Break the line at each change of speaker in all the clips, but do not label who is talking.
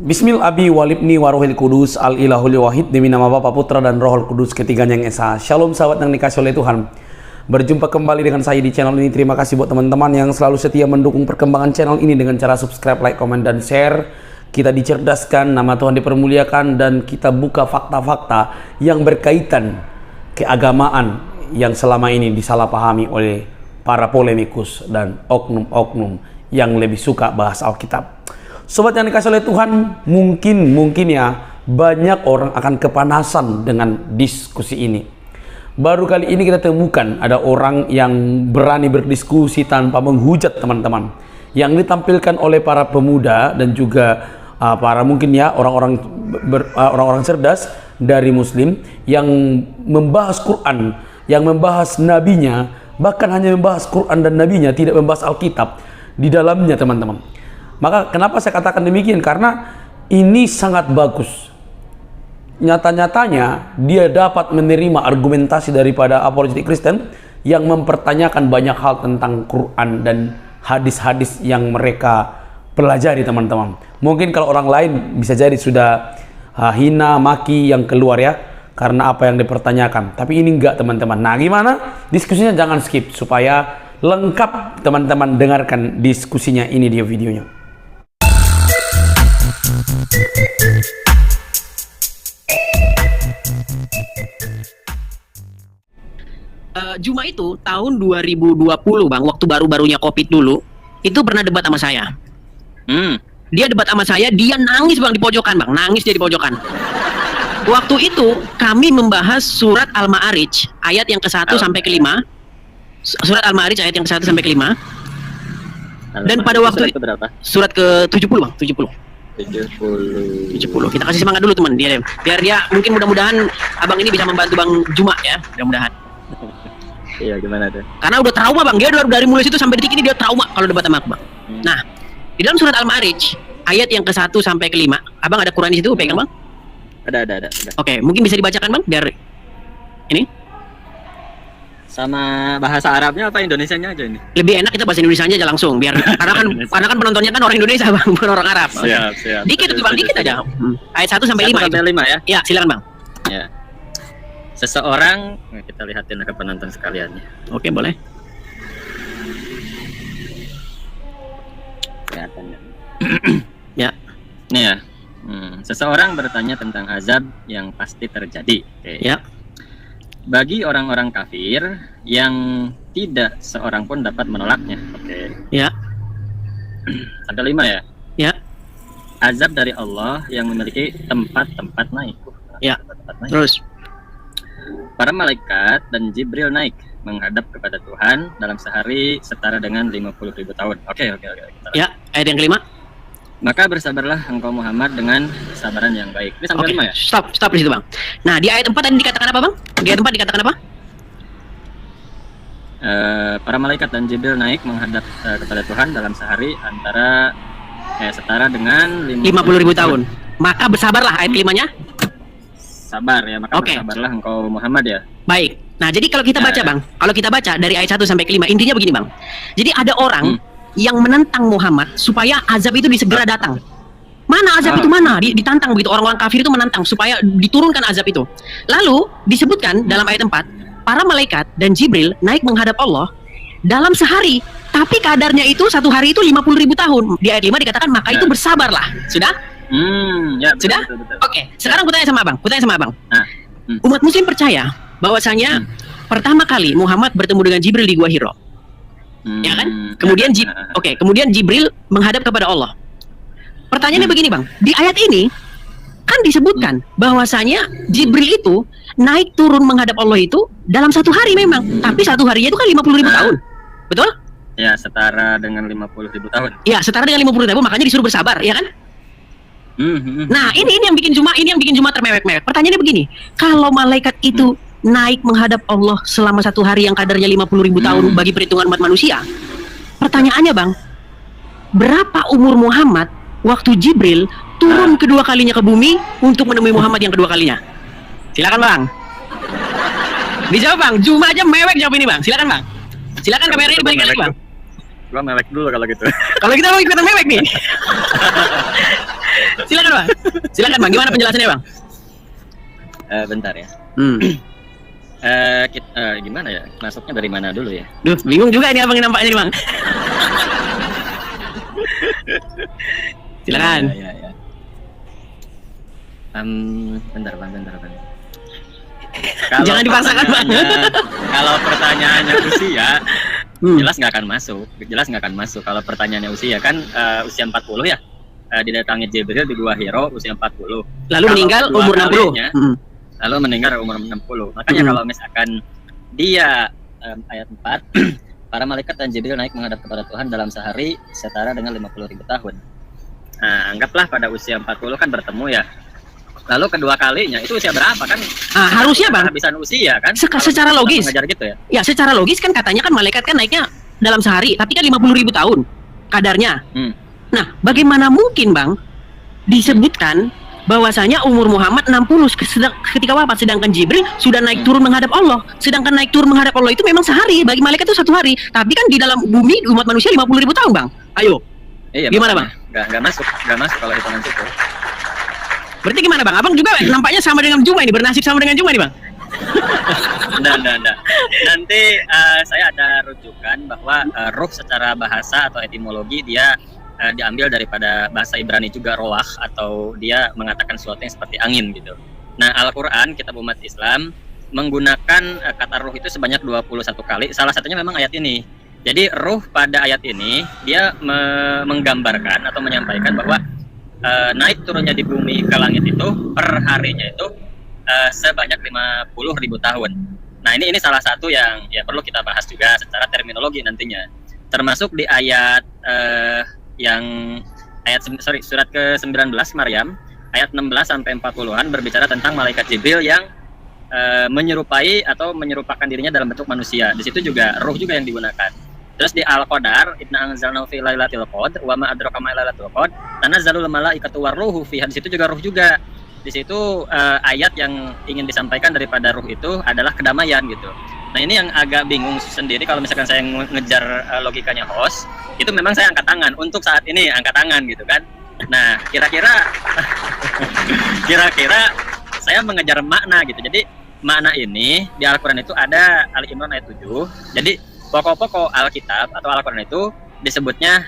Bismil abi walibni warohil kudus al ilahul wahid, demi nama Bapa, Putra dan Rohul Kudus ketiganya yang esa. Shalom sahabat yang dikasih oleh Tuhan. Berjumpa kembali dengan saya di channel ini. Terima kasih buat teman-teman yang selalu setia mendukung perkembangan channel ini dengan cara subscribe, like, komen, dan share. Kita dicerdaskan, nama Tuhan dipermuliakan, dan kita buka fakta-fakta yang berkaitan keagamaan yang selama ini disalahpahami oleh para polemikus dan oknum-oknum yang lebih suka bahas Alkitab. Sobat yang dikasih oleh Tuhan, mungkin ya banyak orang akan kepanasan dengan diskusi ini. Baru kali ini kita temukan ada orang yang berani berdiskusi tanpa menghujat teman-teman, yang ditampilkan oleh para pemuda dan juga para mungkin ya orang-orang cerdas dari Muslim yang membahas Quran, yang membahas nabinya, bahkan hanya membahas Quran dan nabinya, tidak membahas Alkitab di dalamnya teman-teman. Maka kenapa saya katakan demikian? Karena ini sangat bagus. Nyata-nyatanya dia dapat menerima argumentasi daripada apologetik Kristen yang mempertanyakan banyak hal tentang Quran dan hadis-hadis yang mereka pelajari teman-teman. Mungkin kalau orang lain bisa jadi sudah hina, maki yang keluar ya, karena apa yang dipertanyakan. Tapi ini enggak teman-teman. Nah gimana? Diskusinya jangan skip supaya lengkap teman-teman dengarkan diskusinya ini di videonya.
Juma itu tahun 2020 bang, waktu baru-barunya COVID dulu, itu pernah debat sama saya. Dia debat sama saya, dia nangis bang di pojokan bang, nangis dia di pojokan. Waktu itu kami membahas surat Al-Ma'arij ayat yang ke-1 sampai ke-5. Surat Al-Ma'arij ayat yang ke-1 sampai ke-5. Dan pada waktu itu surat ke-70 bang, 70. Kita kasih semangat dulu teman, biar dia mungkin mudah-mudahan abang ini bisa membantu Bang Juma ya, mudah-mudahan.
Iya, gimana tuh?
Karena udah trauma bang, dia dari mulai situ sampai detik ini dia trauma kalau debat sama aku bang. Nah, di dalam surat Al-Ma'arij ayat yang ke-1 sampai ke-5, abang ada Quran di situ, pegang bang?
Ada.
Oke, mungkin bisa dibacakan bang, biar ini.
Sama bahasa Arabnya apa Indonesianya aja ini?
Lebih enak kita bahasa Indonesianya aja langsung, biar karena kan penontonnya kan orang Indonesia bang, bukan orang Arab.
Siap.
Dikit itu bang, dikit aja. Ayat 1 sampai 5.
1 sampai 5 ya?
Ya, silakan bang.
Ya. Seseorang, kita lihatin ke penonton sekaliannya.
Oke, boleh.
Kelihatan ya.
Ya.
Nih ya. Seseorang bertanya tentang azab yang pasti terjadi. Oke.
Ya.
Bagi orang-orang kafir yang tidak seorang pun dapat menolaknya. Oke.
Ya.
Sampai 5 ya?
Ya.
Azab dari Allah yang memiliki tempat-tempat naik.
Ya.
Tempat-tempat naik.
Terus.
Para malaikat dan Jibril naik menghadap kepada Tuhan dalam sehari setara dengan 50.000 tahun. Oke.
Ya, ayat yang ke-5.
Maka bersabarlah engkau Muhammad dengan kesabaran yang baik. Ini sampai 5 ya?
Stop di situ bang. Nah di ayat 4 tadi dikatakan apa bang? Di ayat 4 dikatakan apa?
Para malaikat dan Jibril naik menghadap kepada Tuhan dalam sehari setara dengan
50.000 tahun. Maka bersabarlah, ayat 5-nya.
Sabar ya, maka bersabarlah engkau Muhammad ya.
Baik. Nah jadi kalau kita baca bang, kalau kita baca dari ayat 1 sampai ke-5, intinya begini bang. Jadi ada orang yang menentang Muhammad supaya azab itu disegera datang. Mana azab itu mana? Ditantang begitu, orang-orang kafir itu menantang supaya diturunkan azab itu. Lalu disebutkan dalam ayat 4, para malaikat dan Jibril naik menghadap Allah dalam sehari, tapi kadarnya itu satu hari itu 50.000 tahun. Di ayat 5 dikatakan maka itu bersabarlah. Sudah?
Ya,
sudah?
Betul.
Oke, sekarang kutanya sama abang. Umat muslim percaya bahwasanya pertama kali Muhammad bertemu dengan Jibril di Gua Hiro. Ya kan? Kemudian Jibril menghadap kepada Allah. Pertanyaannya begini bang, di ayat ini kan disebutkan bahwasanya Jibril itu naik turun menghadap Allah itu dalam satu hari memang, tapi satu harinya itu kan 50.000 tahun, betul?
Ya, setara dengan 50.000 tahun.
Ya, setara dengan 50.000 tahun, makanya disuruh bersabar, ya kan? Nah, ini yang bikin Juma termewek-mewek. Pertanyaannya begini, kalau malaikat itu naik menghadap Allah selama satu hari yang kadarnya 50.000 tahun bagi perhitungan umat manusia. Pertanyaannya bang, berapa umur Muhammad waktu Jibril turun kedua kalinya ke bumi untuk menemui Muhammad yang kedua kalinya? Silakan bang. Dijawab bang, Juma aja mewek jawab ini bang. Silakan bang. Silakan kameranya dibalikan lagi bang.
Gua mewek dulu kalau gitu.
Kalau kita mau ikutan mewek nih. Silakan bang. Silakan bang. Gimana penjelasannya bang?
Bentar ya. Gimana ya? Masuknya dari mana dulu ya?
Duh, bingung juga ini abang nampaknya nih bang. Silakan.
Ya. Bentar bang.
Jangan dipaksakan bang.
Kalau pertanyaannya usia, jelas nggak akan masuk. Kalau pertanyaannya usia kan usia 40 ya, didatangi Jibril di Gua Hiro usia 40.
Lalu meninggal umur 60.
Lalu meninggal umur 60. Makanya kalau misalkan dia ayat 4, para malaikat dan Jibril naik menghadap kepada Tuhan dalam sehari setara dengan 50.000 tahun. Nah, anggaplah pada usia 40 kan bertemu ya. Lalu kedua kalinya itu usia berapa kan?
Harusnya bang.
Kehabisan usia kan?
Secara logis.
Mengajar gitu ya?
Ya, secara logis kan katanya kan malaikat kan naiknya dalam sehari, tapi kan 50.000 tahun kadarnya. Nah, bagaimana mungkin bang disebutkan bahwasanya umur Muhammad 60 ketika wafat, sedangkan Jibril sudah naik turun menghadap Allah. Sedangkan naik turun menghadap Allah itu memang sehari, bagi malaikat itu 1 hari. Tapi kan di dalam bumi umat manusia 50.000 tahun bang. Ayo.
Iya,
gimana bang?
Nggak masuk kalau hitungan situ.
Berarti gimana bang? Abang juga nampaknya sama dengan Juma ini, bernasib sama dengan Juma nih bang.
Enggak. Nanti saya ada rujukan bahwa ruh secara bahasa atau etimologi dia diambil daripada bahasa Ibrani juga roah, atau dia mengatakan sesuatu yang seperti angin gitu. Nah, Al-Quran, kitab umat Islam, menggunakan kata ruh itu sebanyak 21 kali. Salah satunya memang ayat ini. Jadi ruh pada ayat ini dia menggambarkan atau menyampaikan bahwa naik turunnya di bumi ke langit itu per harinya itu sebanyak 50.000 tahun. Nah, ini salah satu yang ya perlu kita bahas juga secara terminologi nantinya. Termasuk di ayat surat ke-19 Maryam ayat 16 sampai 40-an berbicara tentang malaikat Jibril yang menyerupai atau menyerupakan dirinya dalam bentuk manusia. Di situ juga ruh juga yang digunakan. Terus di Al-Qadar, inna anzalnahu fi lailatul qadr wa ma adraka ma lailatul qadr, tanazzalul malaikatu waruhu fiha. Di situ juga ruh juga. Di situ ayat yang ingin disampaikan daripada ruh itu adalah kedamaian gitu. Nah, ini yang agak bingung sendiri kalau misalkan saya ngejar logikanya host, itu memang saya angkat tangan untuk saat ini, angkat tangan gitu kan. Nah, kira-kira saya mengejar makna gitu. Jadi makna ini di Al-Qur'an itu ada Ali Imran ayat 7. Jadi pokok-pokok Alkitab atau Al-Quran itu disebutnya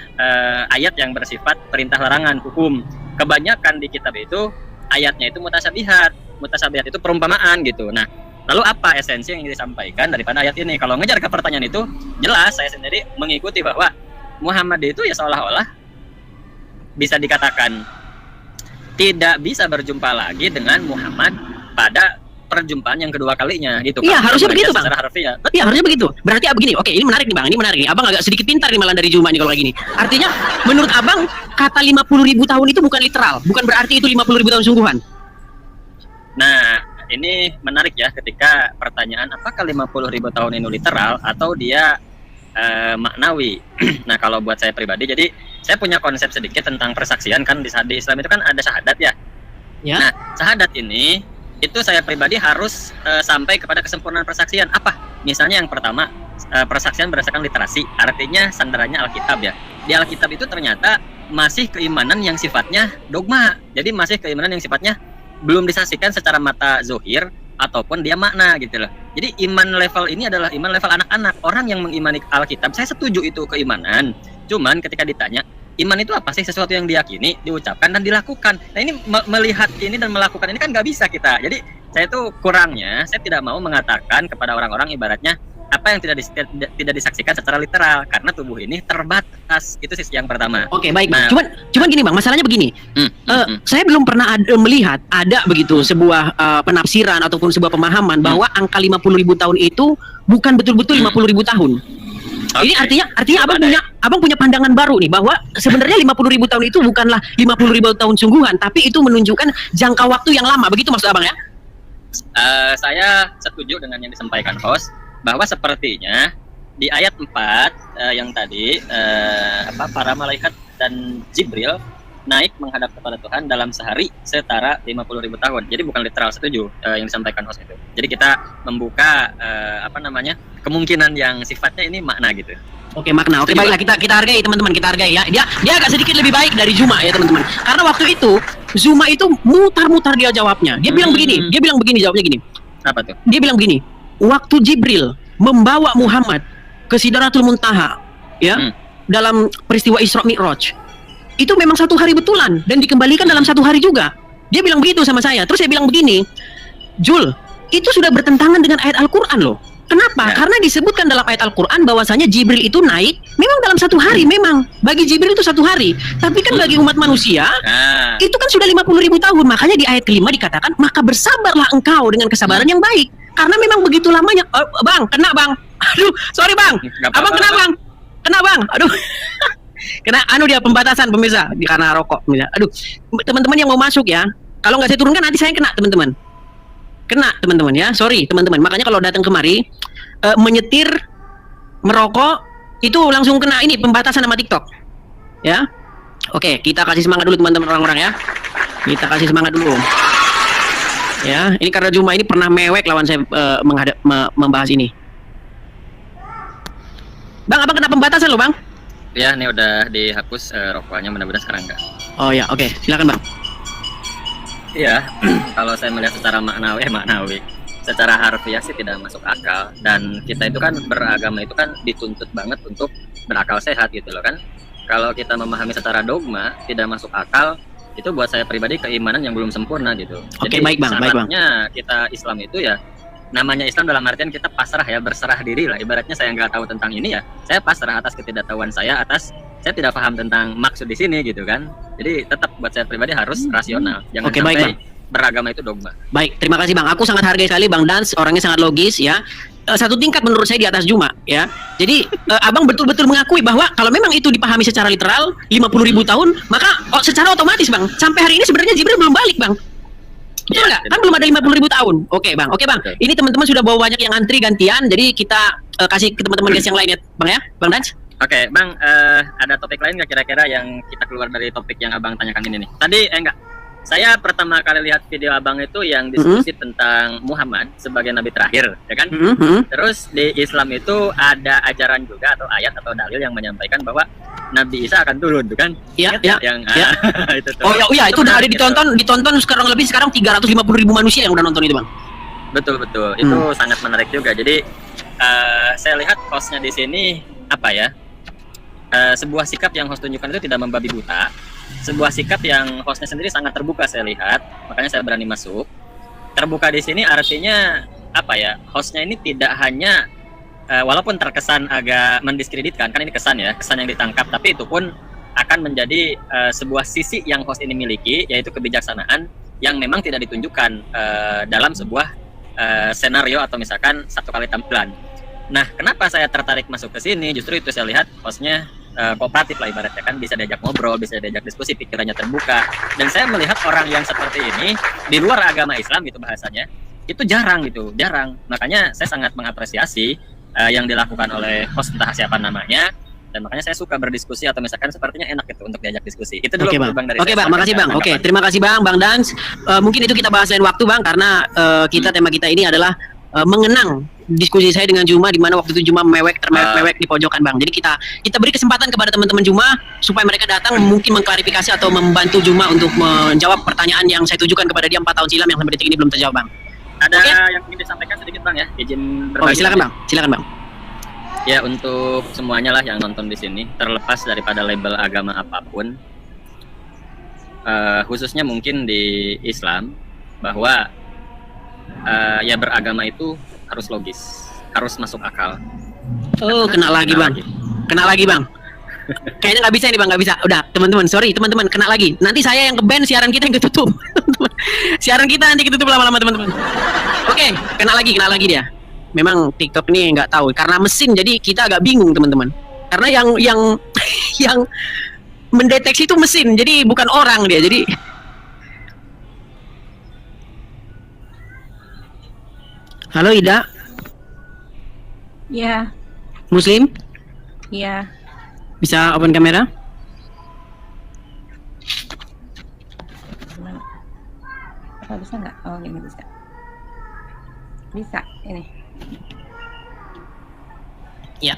ayat yang bersifat perintah larangan hukum. Kebanyakan di kitab itu ayatnya itu mutasabihat. Mutasabihat itu perumpamaan gitu. Nah, lalu apa esensi yang disampaikan daripada ayat ini? Kalau ngejar ke pertanyaan itu, jelas saya sendiri mengikuti bahwa Muhammad itu ya seolah-olah bisa dikatakan tidak bisa berjumpa lagi dengan Muhammad pada perjumpaan yang kedua kalinya gitu.
Iya, harusnya begitu bang.
Harfiah.
Iya, harusnya begitu. Berarti begini, oke, ini menarik nih bang, ini menarik nih. Abang agak sedikit pintar nih malah dari Juma nih kalau kayak gini. Artinya menurut abang kata 50.000 tahun itu bukan literal, bukan berarti itu 50.000 tahun sungguhan.
Nah, ini menarik ya ketika pertanyaan apakah 50.000 tahun ini literal atau dia maknawi. Nah, kalau buat saya pribadi, jadi saya punya konsep sedikit tentang persaksian kan di Islam itu kan ada syahadat ya. Nah, syahadat ini itu saya pribadi harus sampai kepada kesempurnaan persaksian. Apa? Misalnya yang pertama, persaksian berdasarkan literasi, artinya sandarannya Alkitab ya. Di Alkitab itu ternyata masih keimanan yang sifatnya dogma. Jadi masih keimanan yang sifatnya belum disaksikan secara mata zohir ataupun dia makna gitu loh. Jadi iman level ini adalah iman level anak-anak. Orang yang mengimani Alkitab, saya setuju itu keimanan. Cuman ketika ditanya, iman itu apa sih? Sesuatu yang diyakini, diucapkan, dan dilakukan. Nah, ini melihat ini dan melakukan ini kan nggak bisa kita. Jadi saya tuh kurangnya, saya tidak mau mengatakan kepada orang-orang ibaratnya apa yang tidak disaksikan secara literal, karena tubuh ini terbatas. Itu sisi yang pertama.
Oke, baik. Nah, cuman gini bang, masalahnya begini. Saya belum pernah melihat ada begitu sebuah penafsiran ataupun sebuah pemahaman bahwa angka 50.000 tahun itu bukan betul-betul 50.000 tahun. Okay. Ini artinya abang punya pandangan baru nih bahwa sebenarnya 50.000 tahun itu bukanlah 50.000 tahun sungguhan, tapi itu menunjukkan jangka waktu yang lama. Begitu maksud abang ya?
Saya setuju dengan yang disampaikan host bahwa sepertinya di ayat 4 yang tadi para malaikat dan Jibril naik menghadap kepada Tuhan dalam sehari setara 50.000 tahun. Jadi bukan literal, setuju yang disampaikan host itu. Jadi kita membuka kemungkinan yang sifatnya ini makna gitu.
Oke, makna. Oke, baiklah, kita hargai teman-teman, kita hargai ya. Dia agak sedikit lebih baik dari Zuma ya teman-teman. Karena waktu itu Zuma itu mutar-mutar dia jawabnya. Dia bilang begini, jawabnya gini.
Apa tuh?
Dia bilang begini, waktu Jibril membawa Muhammad ke Sidratul Muntaha ya, dalam peristiwa Isra Mi'raj, itu memang 1 hari betulan dan dikembalikan dalam 1 hari juga. Dia bilang begitu sama saya. Terus saya bilang begini, Jul, itu sudah bertentangan dengan ayat Al-Quran loh. Kenapa?
Ya.
Karena disebutkan dalam ayat Al-Quran bahwasanya Jibril itu naik memang dalam 1 hari, memang bagi Jibril itu 1 hari. Tapi kan bagi umat manusia itu kan sudah 50.000 tahun. Makanya di ayat kelima dikatakan, maka bersabarlah engkau dengan kesabaran yang baik. Karena memang begitu lamanya. Bang, kena bang. Aduh, sorry bang. Abang kena bang. Kena bang. Aduh. Kena dia pembatasan pemirsa karena rokok. Aduh, teman-teman yang mau masuk ya. Kalau nggak saya turunkan nanti saya kena teman-teman. Kena teman-teman ya, sorry teman-teman. Makanya kalau datang kemari menyetir, merokok itu langsung kena ini pembatasan sama TikTok. Ya, oke, kita kasih semangat dulu teman-teman orang-orang ya. Kita kasih semangat dulu. Ya, ini karena Zuma ini pernah mewek lawan saya membahas ini. Bang, abang kena pembatasan loh bang.
Ya, ini udah dihapus rokoknya, mudah-mudahan sekarang enggak.
Oh ya, oke, silakan bang.
Iya, kalau saya melihat secara maknawi, secara harfiah sih tidak masuk akal. Dan kita itu kan beragama itu kan dituntut banget untuk berakal sehat gitu loh kan. Kalau kita memahami secara dogma tidak masuk akal, itu buat saya pribadi keimanan yang belum sempurna gitu.
Oke,
jadi
baik bang.
syaratnya kita Islam itu ya, namanya Islam dalam artian kita pasrah ya, berserah diri lah. Ibaratnya saya nggak tahu tentang ini ya, saya pasrah atas ketidaktahuan saya, saya tidak paham tentang maksud di sini gitu kan. Jadi tetap buat saya pribadi harus rasional. Jangan
Oke, baik,
sampai
Bang.
beragama itu dogma.
Baik, terima kasih bang. Aku sangat hargai sekali bang Dans, orangnya sangat logis ya. 1 tingkat menurut saya di atas Zuma ya. Jadi abang betul-betul mengakui bahwa kalau memang itu dipahami secara literal 50.000 tahun, maka secara otomatis bang, sampai hari ini sebenarnya Jibril belum balik bang. Betul nggak? Kan belum ada 50.000 tahun. Oke bang. Ini teman-teman sudah bawa banyak yang antri gantian, jadi kita kasih ke teman-teman guys yang lain ya bang ya, bang Dans.
Oke bang, ada topik lain nggak kira-kira yang kita keluar dari topik yang abang tanyakan ini nih? Tadi enggak. Saya pertama kali lihat video abang itu yang diskusi tentang Muhammad sebagai nabi terakhir, ya kan? Terus di Islam itu ada ajaran juga atau ayat atau dalil yang menyampaikan bahwa Nabi Isa akan turun, tuh kan?
Iya,
Ingat
iya.
yang itu tuh.
Oh iya, itu udah ada ditonton sekarang 350.000 manusia yang udah nonton itu bang.
Betul. Itu sangat menarik juga. Jadi saya lihat hostnya di sini apa ya? Sebuah sikap yang host tunjukkan itu tidak membabi buta. Sebuah sikap yang hostnya sendiri sangat terbuka saya lihat, makanya saya berani masuk. Terbuka di sini artinya apa ya? Hostnya ini tidak hanya walaupun terkesan agak mendiskreditkan, kan ini kesan yang ditangkap, tapi itu pun akan menjadi sebuah sisi yang host ini miliki, yaitu kebijaksanaan yang memang tidak ditunjukkan dalam sebuah senario atau misalkan satu kali tampilan. Nah, kenapa saya tertarik masuk ke sini? Justru itu saya lihat hostnya kooperatif lah ibaratnya kan, bisa diajak ngobrol, bisa diajak diskusi, pikirannya terbuka. Dan saya melihat orang yang seperti ini di luar agama Islam gitu bahasanya, itu jarang. Makanya saya sangat mengapresiasi yang dilakukan oleh host entah siapa namanya, dan makanya saya suka berdiskusi atau misalkan sepertinya enak gitu untuk diajak diskusi. Itu dulu bang dari
Oke bang, makasih bang. Oke, terima kasih bang Dans. Mungkin itu kita bahas lain waktu bang, karena tema kita ini adalah mengenang diskusi saya dengan Zuma, di mana waktu itu Zuma mewek di pojokan bang. Jadi kita beri kesempatan kepada teman-teman Zuma supaya mereka datang mungkin mengklarifikasi atau membantu Zuma untuk menjawab pertanyaan yang saya tujukan kepada dia 4 tahun silam yang sampai detik ini belum terjawab bang.
Ada yang ingin disampaikan sedikit bang ya, izin berbagi.
Silakan bang.
Ya, untuk semuanya lah yang nonton di sini, terlepas daripada label agama apapun, khususnya mungkin di Islam, bahwa ya beragama itu harus logis, harus masuk akal.
Oh, kena lagi bang. Kayaknya nggak bisa ini bang, nggak bisa. Udah teman-teman, sorry teman-teman, kena lagi. Nanti saya yang ke-ban, siaran kita yang ketutup. Siaran kita nanti ketutup lama-lama teman-teman. Oke, kena lagi dia. Memang TikTok ini nggak tahu karena mesin, jadi kita agak bingung teman-teman. Karena yang mendeteksi itu mesin, jadi bukan orang dia. Jadi halo Ida.
Ya.
Muslim?
Ya.
Bisa open kamera?
Gimana? Apa bisa nggak? Oh, ini bisa. Bisa, ini.
Ya.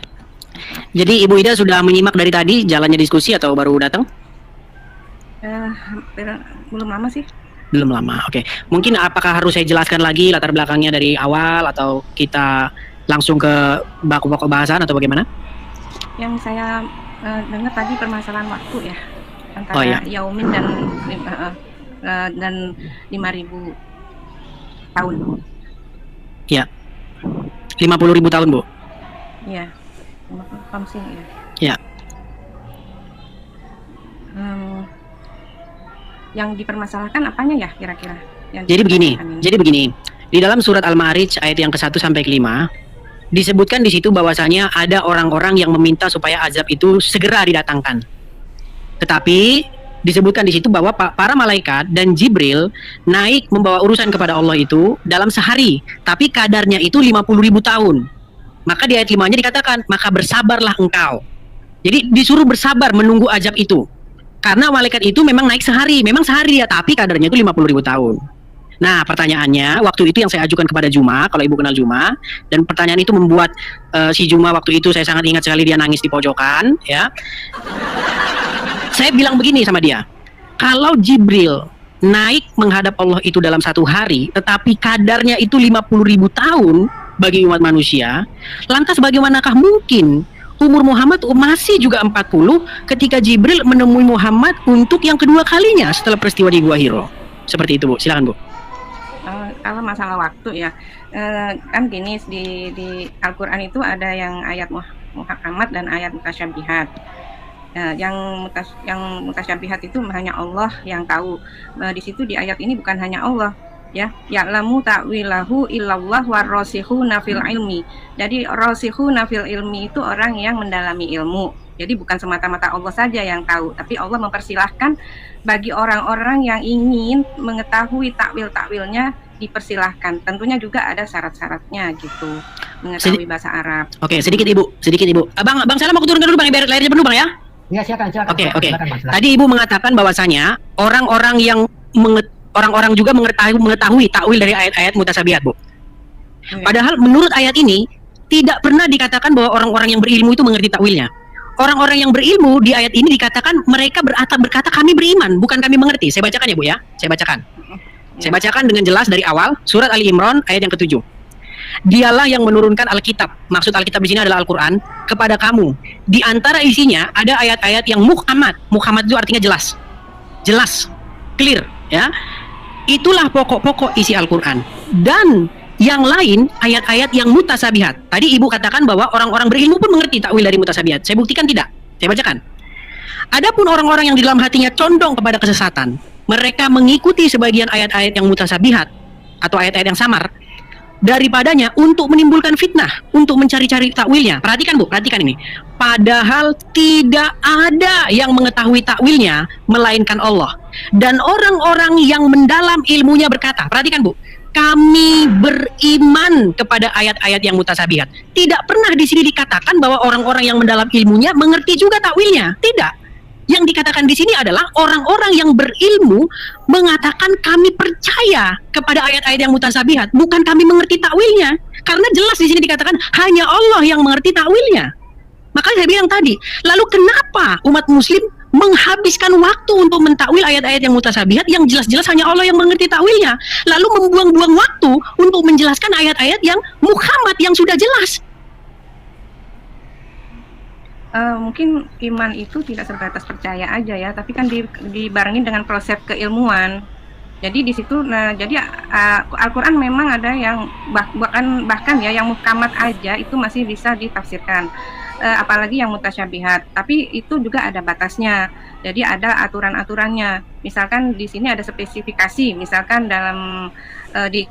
Jadi Ibu Ida sudah menyimak dari tadi jalannya diskusi atau baru datang?
Hampir belum lama sih.
Belum lama. Oke. Mungkin apakah harus saya jelaskan lagi latar belakangnya dari awal atau kita langsung ke pokok bahasan atau bagaimana?
Yang saya dengar tadi permasalahan waktu ya antara
Oh, iya.
Yaumin dan 5.000 tahun.
Ya. 50.000 tahun, Bu.
Iya. 50 tahun sih ya.
Ya.
Yang dipermasalahkan apanya ya kira-kira?
Jadi begini. Di dalam surat Al-Ma'arij ayat yang ke-1 sampai ke-5 disebutkan di situ bahwasanya ada orang-orang yang meminta supaya azab itu segera didatangkan. Tetapi disebutkan di situ bahwa para malaikat dan Jibril naik membawa urusan kepada Allah itu dalam sehari, tapi kadarnya itu 50.000 tahun. Maka di ayat 5-nya dikatakan, maka bersabarlah engkau. Jadi disuruh bersabar menunggu azab itu. Karena malaikat itu memang naik sehari, memang sehari ya, tapi kadarnya itu 50.000 tahun. Nah, pertanyaannya waktu itu yang saya ajukan kepada Juma, kalau Ibu kenal Juma, dan pertanyaan itu membuat si Juma waktu itu saya sangat ingat sekali, dia nangis di pojokan, ya. Saya bilang begini sama dia, kalau Jibril naik menghadap Allah itu dalam satu hari, tetapi kadarnya itu 50.000 tahun bagi umat manusia, lantas bagaimanakah mungkin umur Muhammad masih juga 40 ketika Jibril menemui Muhammad untuk yang kedua kalinya setelah peristiwa di Gua Hiro? Seperti itu, Bu. Silakan, Bu.
Kalau masalah waktu ya, kan gini, di Al-Quran itu ada yang ayat muhakamat dan ayat mutasyabihat. Yang mutasyabihat itu hanya Allah yang tahu. Di situ di ayat ini bukan hanya Allah, ya, ya'lamu ta'wilahu illallah warrasikhuna fil ilmi. Jadi rasikhuna fil ilmi itu orang yang mendalami ilmu. Jadi bukan semata-mata Allah saja yang tahu, tapi Allah mempersilahkan bagi orang-orang yang ingin mengetahui takwil-takwilnya, dipersilahkan. Tentunya juga ada syarat-syaratnya gitu, mengetahui bahasa Arab.
Oke, sedikit Ibu. Bang Salam aku turunkan dulu Bang, biar layarnya penuh Bang ya.
Ya, silakan.
Oke.
Silakan, Bang, silakan.
Tadi Ibu mengatakan bahwasanya orang-orang yang orang-orang juga mengetahui takwil dari ayat-ayat mutasabihat, Bu. Padahal menurut ayat ini tidak pernah dikatakan bahwa orang-orang yang berilmu itu mengerti takwilnya. Orang-orang yang berilmu di ayat ini dikatakan mereka berkata kami beriman, bukan kami mengerti. Saya bacakan ya, Bu ya. Saya bacakan dengan jelas dari awal surat Ali Imran ayat yang ke-7. Dialah yang menurunkan Alkitab. Maksud Alkitab di sini adalah Al-Qur'an kepada kamu. Di antara isinya ada ayat-ayat yang muhkamat. Muhkamat itu artinya jelas. Jelas, clear, ya. Itulah pokok-pokok isi Al-Qur'an. Dan yang lain ayat-ayat yang mutasabihat. Tadi Ibu katakan bahwa orang-orang berilmu pun mengerti takwil dari mutasabihat. Saya buktikan tidak. Saya bacakan. Adapun orang-orang yang di dalam hatinya condong kepada kesesatan, mereka mengikuti sebagian ayat-ayat yang mutasabihat atau ayat-ayat yang samar daripadanya untuk menimbulkan fitnah, untuk mencari-cari takwilnya. Perhatikan Bu, perhatikan ini. Padahal tidak ada yang mengetahui takwilnya melainkan Allah. Dan orang-orang yang mendalam ilmunya berkata, perhatikan Bu, kami beriman kepada ayat-ayat yang mutasabihat. Tidak pernah di sini dikatakan bahwa orang-orang yang mendalam ilmunya mengerti juga takwilnya. Tidak. Yang dikatakan di sini adalah orang-orang yang berilmu mengatakan kami percaya kepada ayat-ayat yang mutasabihat, bukan kami mengerti takwilnya. Karena jelas di sini dikatakan hanya Allah yang mengerti takwilnya. Makanya saya bilang tadi, lalu kenapa umat muslim menghabiskan waktu untuk mentakwil ayat-ayat yang mutasabihat yang jelas-jelas hanya Allah yang mengerti takwilnya, lalu membuang-buang waktu untuk menjelaskan ayat-ayat yang muhkamat yang sudah jelas?
Mungkin iman itu tidak sebatas percaya aja ya, tapi kan dibarengin dengan proses keilmuan. Jadi di situ, jadi Al-Quran memang ada yang bahkan ya yang muhkamat aja itu masih bisa ditafsirkan, apalagi yang mutasyabihat. Tapi itu juga ada batasnya. Jadi ada aturan-aturannya. Misalkan di sini ada spesifikasi, misalkan dalam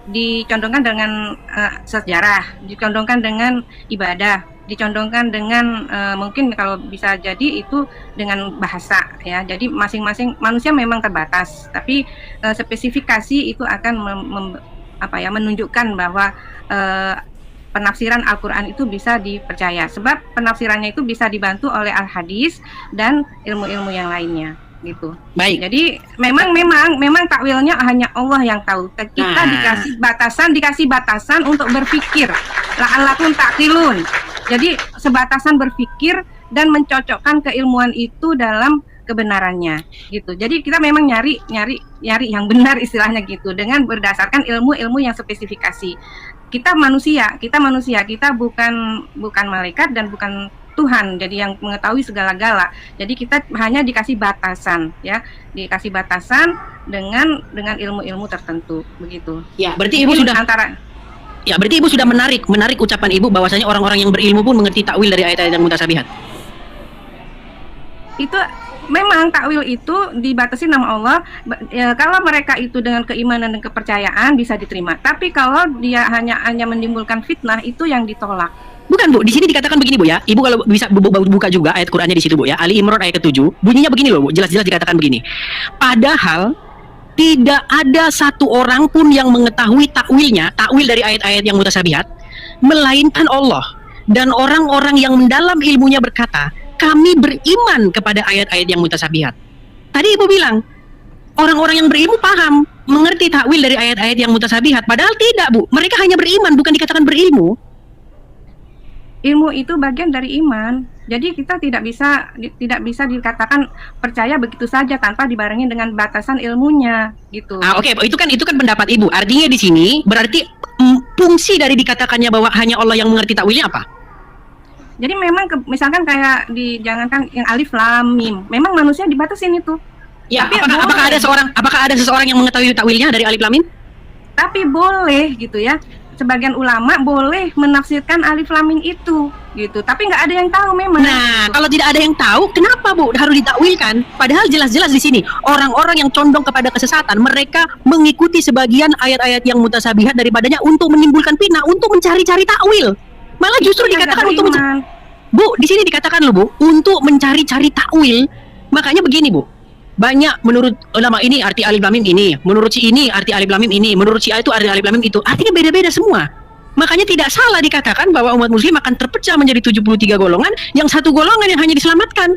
dicondongkan dengan sejarah, dicondongkan dengan ibadah, dicondongkan dengan mungkin kalau bisa jadi itu dengan bahasa ya. Jadi masing-masing manusia memang terbatas, tapi spesifikasi itu akan menunjukkan bahwa penafsiran Al-Quran itu bisa dipercaya, sebab penafsirannya itu bisa dibantu oleh Al-Hadis dan ilmu-ilmu yang lainnya gitu.
Baik.
Jadi memang takwilnya hanya Allah yang tahu. Kita dikasih batasan untuk berpikir. La'allakum ta'qilun. Jadi sebatasan berpikir dan mencocokkan keilmuan itu dalam kebenarannya gitu. Jadi kita memang nyari yang benar istilahnya gitu dengan berdasarkan ilmu-ilmu yang spesifikasi. Kita manusia, kita bukan malaikat dan bukan Tuhan, jadi yang mengetahui segala-gala. Jadi kita hanya dikasih batasan, ya, dikasih batasan dengan ilmu-ilmu tertentu, begitu.
Ya, berarti Ibu sudah berarti Ibu sudah menarik ucapan Ibu bahwasanya orang-orang yang berilmu pun mengerti takwil dari ayat-ayat yang mutasabihat. Itu
memang takwil itu dibatasi nama Allah. Kalau mereka itu dengan keimanan dan kepercayaan bisa diterima. Tapi kalau dia hanya menimbulkan fitnah, itu yang ditolak.
Bukan Bu, di sini dikatakan begini Bu ya. Ibu kalau bisa buka juga ayat Qur'annya di situ Bu ya. Ali Imran ayat ke-7. Bunyinya begini loh Bu, jelas-jelas dikatakan begini. Padahal tidak ada satu orang pun yang mengetahui takwil dari ayat-ayat yang mutasabihat melainkan Allah. Dan orang-orang yang mendalam ilmunya berkata, kami beriman kepada ayat-ayat yang mutasabihat. Tadi Ibu bilang, orang-orang yang berilmu paham, mengerti takwil dari ayat-ayat yang mutasabihat. Padahal tidak Bu, mereka hanya beriman, bukan dikatakan berilmu.
Ilmu itu bagian dari iman. Jadi kita tidak bisa dikatakan percaya begitu saja tanpa dibarengi dengan batasan ilmunya, gitu.
Oke, itu kan pendapat Ibu. Artinya di sini berarti fungsi dari dikatakannya bahwa hanya Allah yang mengerti takwilnya apa?
Jadi memang misalkan kayak jangankan yang alif lam mim, memang manusia dibatasin itu.
Ya,
tapi
apakah ada seseorang yang mengetahui takwilnya dari alif lam mim?
Tapi boleh gitu ya. Sebagian ulama boleh menafsirkan alif lam mim itu gitu. Tapi nggak ada yang tahu memang.
Nah, kalau tidak ada yang tahu, kenapa Bu harus ditakwilkan? Padahal jelas-jelas di sini orang-orang yang condong kepada kesesatan, mereka mengikuti sebagian ayat-ayat yang mutasabihat daripadanya untuk menimbulkan fitnah, untuk mencari-cari takwil. Malah justru dikatakan untuk Bu, di sini dikatakan loh Bu, untuk mencari-cari takwil. Makanya begini Bu. Banyak menurut ulama ini arti alif lam mim ini, menurut si ini arti alif lam mim ini, menurut si A itu arti alif lam mim itu. Artinya beda-beda semua. Makanya tidak salah dikatakan bahwa umat muslim akan terpecah menjadi 73 golongan, yang satu golongan yang hanya diselamatkan.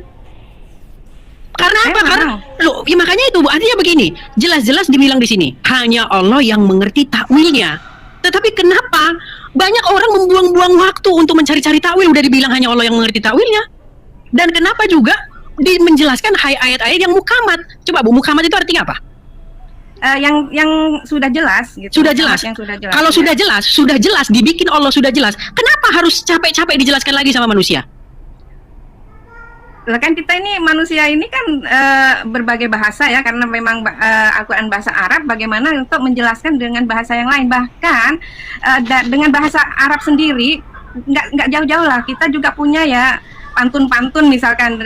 Karena apa? Karena loh, ya makanya itu Bu, artinya begini. Jelas-jelas dibilang di sini, hanya Allah yang mengerti takwilnya. Tetapi kenapa banyak orang membuang-buang waktu untuk mencari-cari takwil? Udah dibilang hanya Allah yang mengerti takwilnya. Dan kenapa juga menjelaskan ayat-ayat yang mukamat? Coba Bu, mukamat itu artinya apa?
Yang sudah jelas gitu.
Sudah jelas.
Yang sudah jelas.
Kalau ya. sudah jelas dibikin Allah sudah jelas. Kenapa harus capek-capek dijelaskan lagi sama manusia?
Lah kan kita ini manusia ini kan berbagai bahasa ya, karena memang Al-Quran bahasa Arab. Bagaimana untuk menjelaskan dengan bahasa yang lain, bahkan dengan bahasa Arab sendiri nggak jauh-jauh lah. Kita juga punya ya pantun-pantun misalkan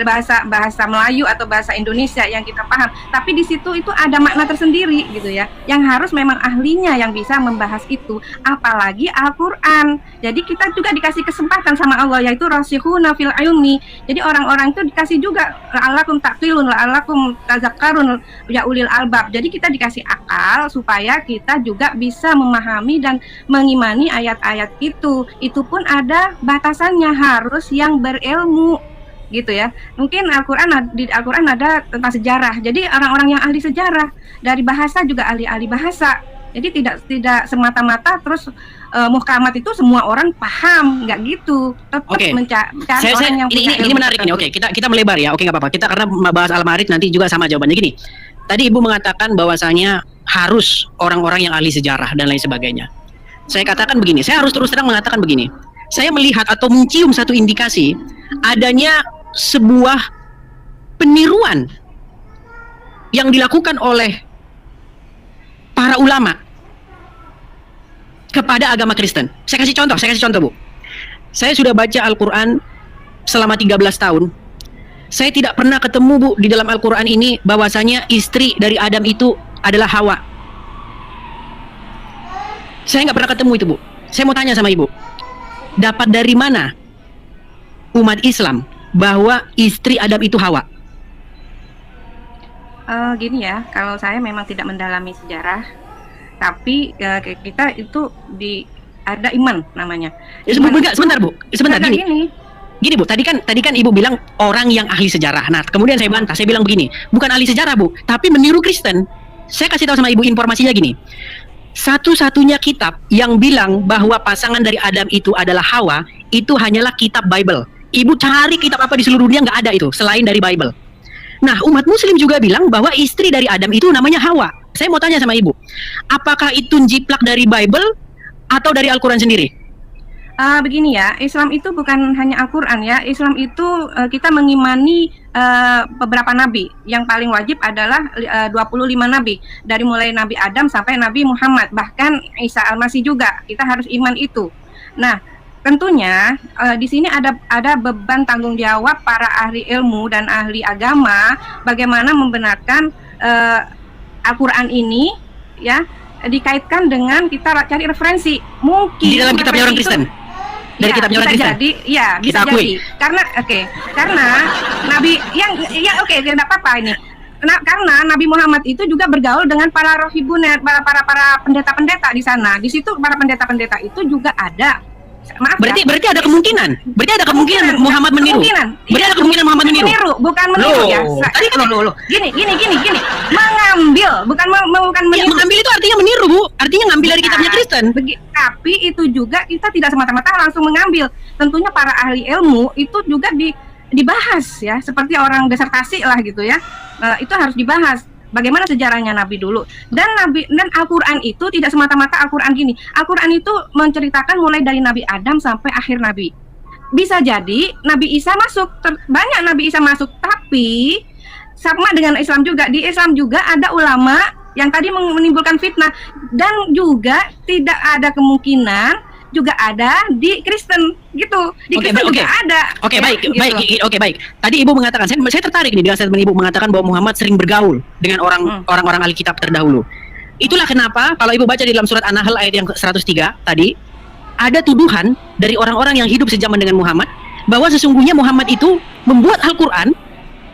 bahasa Melayu atau bahasa Indonesia yang kita paham, tapi di situ itu ada makna tersendiri gitu ya, yang harus memang ahlinya yang bisa membahas itu, apalagi Al-Quran. Jadi kita juga dikasih kesempatan sama Allah, yaitu rasikhuna fil ilmi. Jadi orang-orang itu dikasih juga la'allakum taqilun, la'allakum tazakkarun ya ulil albab. Jadi kita dikasih akal supaya kita juga bisa memahami dan mengimani ayat-ayat itu. Itu pun ada batasannya, harus yang berilmu gitu ya. Mungkin di Al-Quran ada tentang sejarah. Jadi orang-orang yang ahli sejarah, dari bahasa juga ahli-ahli bahasa. Jadi tidak semata-mata terus muhkamat itu semua orang paham, nggak gitu. Tetap mencari orang yang punya
ini menarik ini. Oke, kita melebar ya. Oke, nggak apa-apa. Kita karena bahas Al-Ma'arij nanti juga sama jawabannya gini. Tadi Ibu mengatakan bahwasanya harus orang-orang yang ahli sejarah dan lain sebagainya. Saya katakan begini, saya harus terus terang mengatakan begini. Saya melihat atau mencium satu indikasi adanya sebuah peniruan yang dilakukan oleh para ulama kepada agama Kristen. Saya kasih contoh Bu. Saya sudah baca Al-Quran selama 13 tahun. Saya tidak pernah ketemu Bu di dalam Al-Quran ini bahwasanya istri dari Adam itu adalah Hawa. Saya nggak pernah ketemu itu Bu. Saya mau tanya sama Ibu, dapat dari mana umat Islam bahwa istri Adam itu Hawa?
Gini ya, kalau saya memang tidak mendalami sejarah, tapi kita itu ada iman namanya.
Sebentar Bu, sebentar gini. Gini Bu, tadi kan Ibu bilang orang yang ahli sejarah. Nah, kemudian saya bantah, saya bilang begini, bukan ahli sejarah Bu, tapi meniru Kristen. Saya kasih tahu sama Ibu informasinya gini. Satu-satunya kitab yang bilang bahwa pasangan dari Adam itu adalah Hawa, itu hanyalah kitab Bible. Ibu cari kitab apa di seluruh dunia, nggak ada itu selain dari Bible. Nah, umat Muslim juga bilang bahwa istri dari Adam itu namanya Hawa. Saya mau tanya sama Ibu, apakah itu jiplak dari Bible atau dari Al-Quran sendiri?
Begini ya, Islam itu bukan hanya Al-Quran ya. Islam itu kita mengimani beberapa nabi. Yang paling wajib adalah 25 nabi. Dari mulai Nabi Adam sampai Nabi Muhammad. Bahkan Isa Al-Masih juga, kita harus iman itu. Nah, tentunya di sini ada beban tanggung jawab para ahli ilmu dan ahli agama bagaimana membenarkan Al-Quran ini ya dikaitkan dengan kita cari referensi. Mungkin
di dalam kitabnya orang Kristen. Dari
ya,
kitabnya orang
bisa
Kristen.
jadi, ya bisa jadi. Karena Nabi yang tidak apa-apa ini. Karena Nabi Muhammad itu juga bergaul dengan para rohibun, para pendeta-pendeta di sana. Di situ para pendeta-pendeta itu juga ada. Maaf
Berarti
ya.
ada kemungkinan. Berarti ada kemungkinan Muhammad meniru. Berarti ada kemungkinan Muhammad meniru.
Bukan meniru ya.
Tadi kan
Gini. Mengambil, bukan
ya,
meniru.
mengambil itu artinya meniru, Bu. Artinya ngambil dari kitabnya Kristen.
Tapi itu juga kita tidak semata-mata langsung mengambil. Tentunya para ahli ilmu itu juga dibahas ya, seperti orang disertasi lah gitu ya. Itu harus dibahas. Bagaimana sejarahnya Nabi dulu dan Al-Quran itu tidak semata-mata Al-Quran gini. Al-Quran itu menceritakan mulai dari Nabi Adam sampai akhir Nabi. Bisa jadi Nabi Isa masuk, banyak Nabi Isa masuk, tapi sama dengan Islam juga. Di Islam juga ada ulama yang tadi menimbulkan fitnah dan juga tidak ada kemungkinan juga ada di Kristen gitu. Di Kristen juga ada.
Oke,
ya,
baik,
gitu.
baik. Tadi Ibu mengatakan, saya tertarik nih dengan statement Ibu mengatakan bahwa Muhammad sering bergaul dengan orang-orang ahli kitab terdahulu. Itulah kenapa kalau Ibu baca di dalam surat An-Nahl ayat yang 103 tadi, ada tuduhan dari orang-orang yang hidup sejaman dengan Muhammad bahwa sesungguhnya Muhammad itu membuat Al-Quran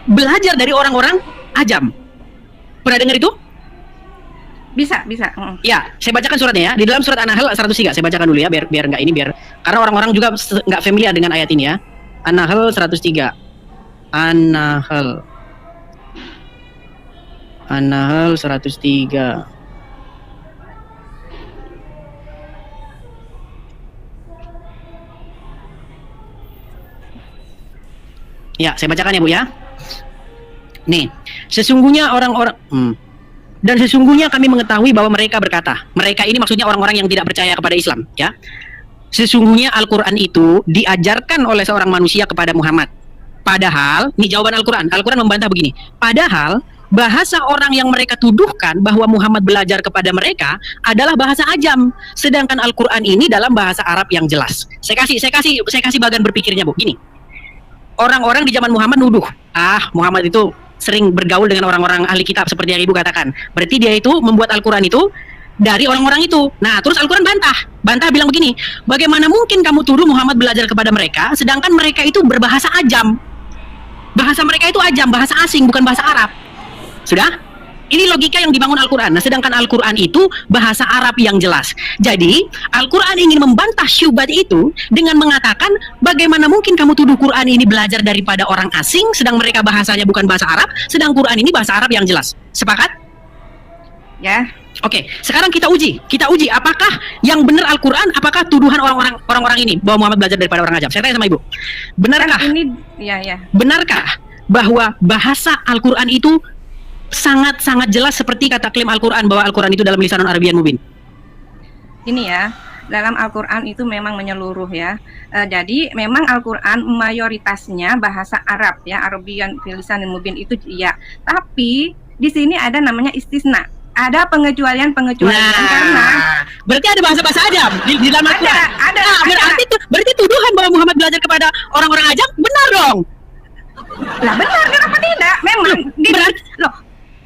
belajar dari orang-orang ajam. Pernah dengar itu?
Bisa.
Ya, saya bacakan suratnya ya. Di dalam surat An-Nahl 103, saya bacakan dulu ya biar enggak ini biar karena orang-orang juga enggak familiar dengan ayat ini ya. An-Nahl 103. An-Nahl 103. Ya, saya bacakan ya Bu ya. Nih, sesungguhnya orang-orang dan sesungguhnya kami mengetahui bahwa mereka berkata, mereka ini maksudnya orang-orang yang tidak percaya kepada Islam, ya. Sesungguhnya Al-Quran itu diajarkan oleh seorang manusia kepada Muhammad. Padahal, ini jawaban Al-Quran. Al-Quran membantah begini. Padahal, bahasa orang yang mereka tuduhkan bahwa Muhammad belajar kepada mereka adalah bahasa ajam. Sedangkan Al-Quran ini dalam bahasa Arab yang jelas. Saya kasih bagian berpikirnya, Bu. Gini. Orang-orang di zaman Muhammad nuduh, Muhammad itu sering bergaul dengan orang-orang ahli kitab seperti yang Ibu katakan. Berarti dia itu membuat Al-Quran itu dari orang-orang itu. Nah, terus Al-Quran bantah bilang begini, bagaimana mungkin kamu tuduh Muhammad belajar kepada mereka sedangkan mereka itu berbahasa ajam. Bahasa mereka itu ajam, bahasa asing, bukan bahasa Arab. Sudah? Ini logika yang dibangun Al-Quran. Nah, sedangkan Al-Quran itu bahasa Arab yang jelas. Jadi, Al-Quran ingin membantah syubhat itu dengan mengatakan, bagaimana mungkin kamu tuduh Quran ini belajar daripada orang asing, sedang mereka bahasanya bukan bahasa Arab, sedang Quran ini bahasa Arab yang jelas. Sepakat?
Ya.
Oke, sekarang kita uji apakah yang benar Al-Quran, apakah tuduhan orang-orang ini bahwa Muhammad belajar daripada orang ajam. Saya tanya sama Ibu, benarkah? Benarkah bahwa bahasa Al-Quran itu sangat-sangat jelas seperti kata klaim Al-Quran bahwa Al-Quran itu dalam lisanun Arabiyyan mubin?
Ini ya, dalam Al-Quran itu memang menyeluruh ya. Jadi memang Al-Quran mayoritasnya bahasa Arab ya, Arabiyyan lisanun mubin itu ya. Tapi di sini ada namanya istisna. Ada pengecualian karena
berarti ada bahasa-bahasa ajam di dalam Al-Quran.
Ada.
Berarti tuduhan bahwa Muhammad belajar kepada orang-orang ajam benar dong.
Lah benar, kenapa tidak? Memang
berarti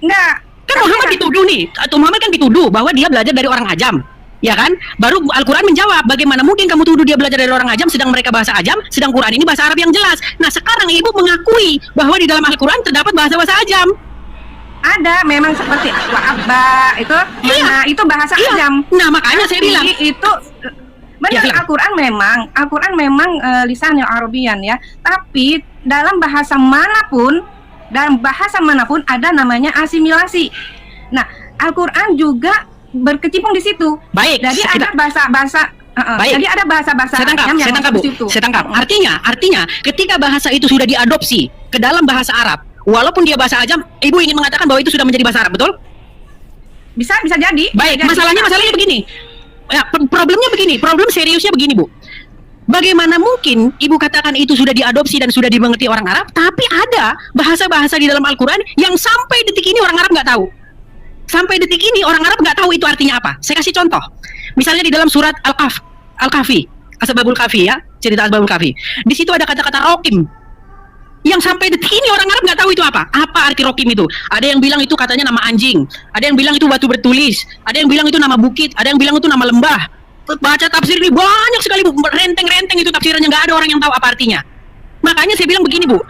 enggak.
Kan Muhammad dituduh nih, atau Muhammad kan dituduh bahwa dia belajar dari orang ajam, ya kan? Baru Al-Quran menjawab, bagaimana mungkin kamu tuduh dia belajar dari orang ajam, sedang mereka bahasa ajam, sedang Quran ini bahasa Arab yang jelas. Nah, sekarang Ibu mengakui bahwa di dalam Al-Quran terdapat bahasa-bahasa ajam.
Ada, memang seperti wa'abba itu,
iya.
nah itu bahasa ajam.
Nah, makanya saya bilang
itu Benar,
silakan.
Al-Quran memang lisanul Arabian ya. Tapi dalam bahasa manapun ada namanya asimilasi. Nah, Al-Quran juga berkecimpung di situ.
Baik,
Jadi ada bahasa-bahasa
Baik.
jadi ada bahasa-bahasa
Saya tangkap,
yang
saya tangkap,
masuk
Bu.
di situ.
Saya tangkap. Artinya, ketika bahasa itu sudah diadopsi ke dalam bahasa Arab, walaupun dia bahasa Ajam, Ibu ingin mengatakan bahwa itu sudah menjadi bahasa Arab, betul?
Bisa jadi.
Baik,
Jadi,
masalahnya begini. Ya, problemnya begini, problem seriusnya begini, Bu. Bagaimana mungkin Ibu katakan itu sudah diadopsi dan sudah dimengerti orang Arab, tapi ada bahasa-bahasa di dalam Al-Quran yang sampai detik ini orang Arab nggak tahu. Sampai detik ini orang Arab nggak tahu itu artinya apa. Saya kasih contoh. Misalnya di dalam surat Al-Kahfi, Asbabul Kahfi ya, cerita Asbabul Kahfi. Di situ ada kata-kata rokim. Yang sampai detik ini orang Arab nggak tahu itu apa. Apa arti rokim itu? Ada yang bilang itu katanya nama anjing. Ada yang bilang itu batu bertulis. Ada yang bilang itu nama bukit. Ada yang bilang itu nama lembah. Baca tafsir ini banyak sekali, Bu. Renteng-renteng itu tafsirannya, nggak ada orang yang tahu apa artinya. Makanya saya bilang begini, Bu.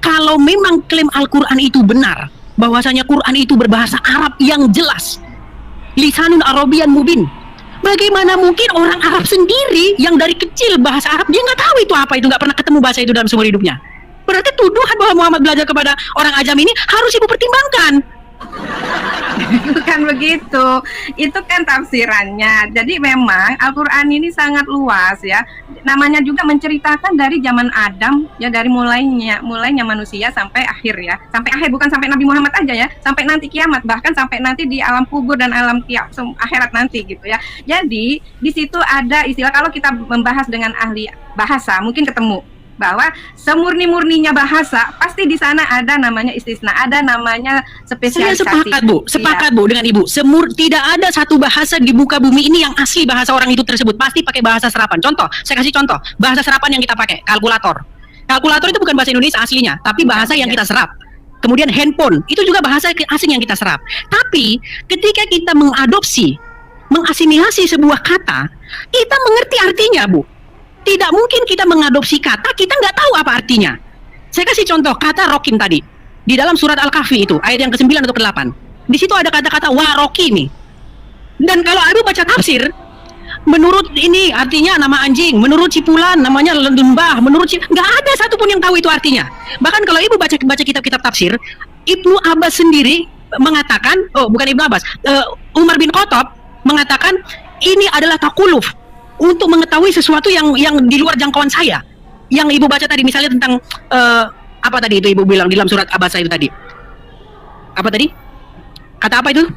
Kalau memang klaim Al-Quran itu benar, bahwasanya Quran itu berbahasa Arab yang jelas, lisanun Arabian mubin, bagaimana mungkin orang Arab sendiri yang dari kecil bahasa Arab dia nggak tahu itu apa, itu nggak pernah ketemu bahasa itu dalam seumur hidupnya? Berarti tuduhan bahwa Muhammad belajar kepada orang ajam ini harus Ibu pertimbangkan.
Bukan begitu, itu kan tafsirannya. Jadi memang Al-Quran ini sangat luas ya. Namanya juga menceritakan dari zaman Adam ya, dari mulainya manusia sampai akhir ya. Sampai akhir, bukan sampai Nabi Muhammad aja ya, sampai nanti kiamat, bahkan sampai nanti di alam kubur dan alam akhirat nanti gitu ya. Jadi di situ ada istilah, kalau kita membahas dengan ahli bahasa mungkin ketemu bahwa semurni-murninya bahasa pasti di sana ada namanya istisna, ada namanya
Saya
spesialisasi.
sepakat, Bu. Sepakat, Bu, dengan Ibu. Tidak ada satu bahasa di muka bumi ini yang asli bahasa orang itu tersebut. Pasti pakai bahasa serapan. Contoh, saya kasih contoh. Bahasa serapan yang kita pakai, kalkulator. Kalkulator itu bukan bahasa Indonesia aslinya, tapi bahasa yang kita serap. Kemudian handphone, itu juga bahasa asing yang kita serap. Tapi ketika kita mengadopsi, mengasimilasi sebuah kata, kita mengerti artinya, Bu. Tidak mungkin kita mengadopsi kata, kita nggak tahu apa artinya. Saya kasih contoh, kata rokim tadi. Di dalam surat Al-Kahfi itu, ayat yang ke-9 atau ke-8. Di situ ada kata-kata warokimi. Dan kalau Ibu baca tafsir, menurut ini artinya nama anjing, menurut Cipulan namanya lembah, nggak ada satupun yang tahu itu artinya. Bahkan kalau Ibu baca kitab-kitab tafsir, Ibnu Abbas sendiri mengatakan, bukan Ibnu Abbas, Umar bin Khattab mengatakan ini adalah takuluf, untuk mengetahui sesuatu yang di luar jangkauan saya. Yang Ibu baca tadi misalnya tentang apa tadi itu Ibu bilang di dalam surat Abasa itu tadi. Apa tadi? Kata apa itu?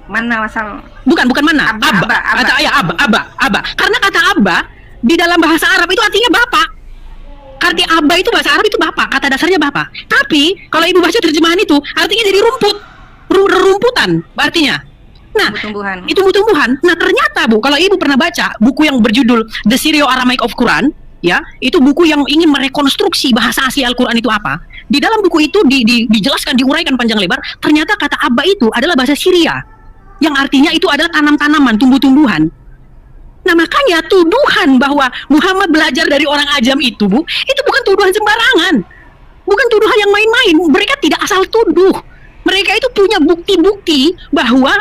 Mana asal?
Bukan mana.
Abba.
Kata ayah Abba. Karena kata Abba di dalam bahasa Arab itu artinya bapak. Arti Abba itu bahasa Arab itu bapak, kata dasarnya bapak. Tapi kalau Ibu baca terjemahan itu artinya jadi rumput. Rerumputan artinya. Nah, itu tumbuhan. Nah, ternyata Bu, kalau Ibu pernah baca buku yang berjudul The Syrio-Aramaic of Quran, ya, itu buku yang ingin merekonstruksi bahasa asli Al-Quran itu apa. Di dalam buku itu dijelaskan, diuraikan panjang lebar, ternyata kata Abba itu adalah bahasa Syria, yang artinya itu adalah tanam-tanaman, tumbuh-tumbuhan. Nah, makanya tuduhan bahwa Muhammad belajar dari orang ajam itu, Bu, itu bukan tuduhan sembarangan. Bukan tuduhan yang main-main. Mereka tidak asal tuduh. Mereka itu punya bukti-bukti bahwa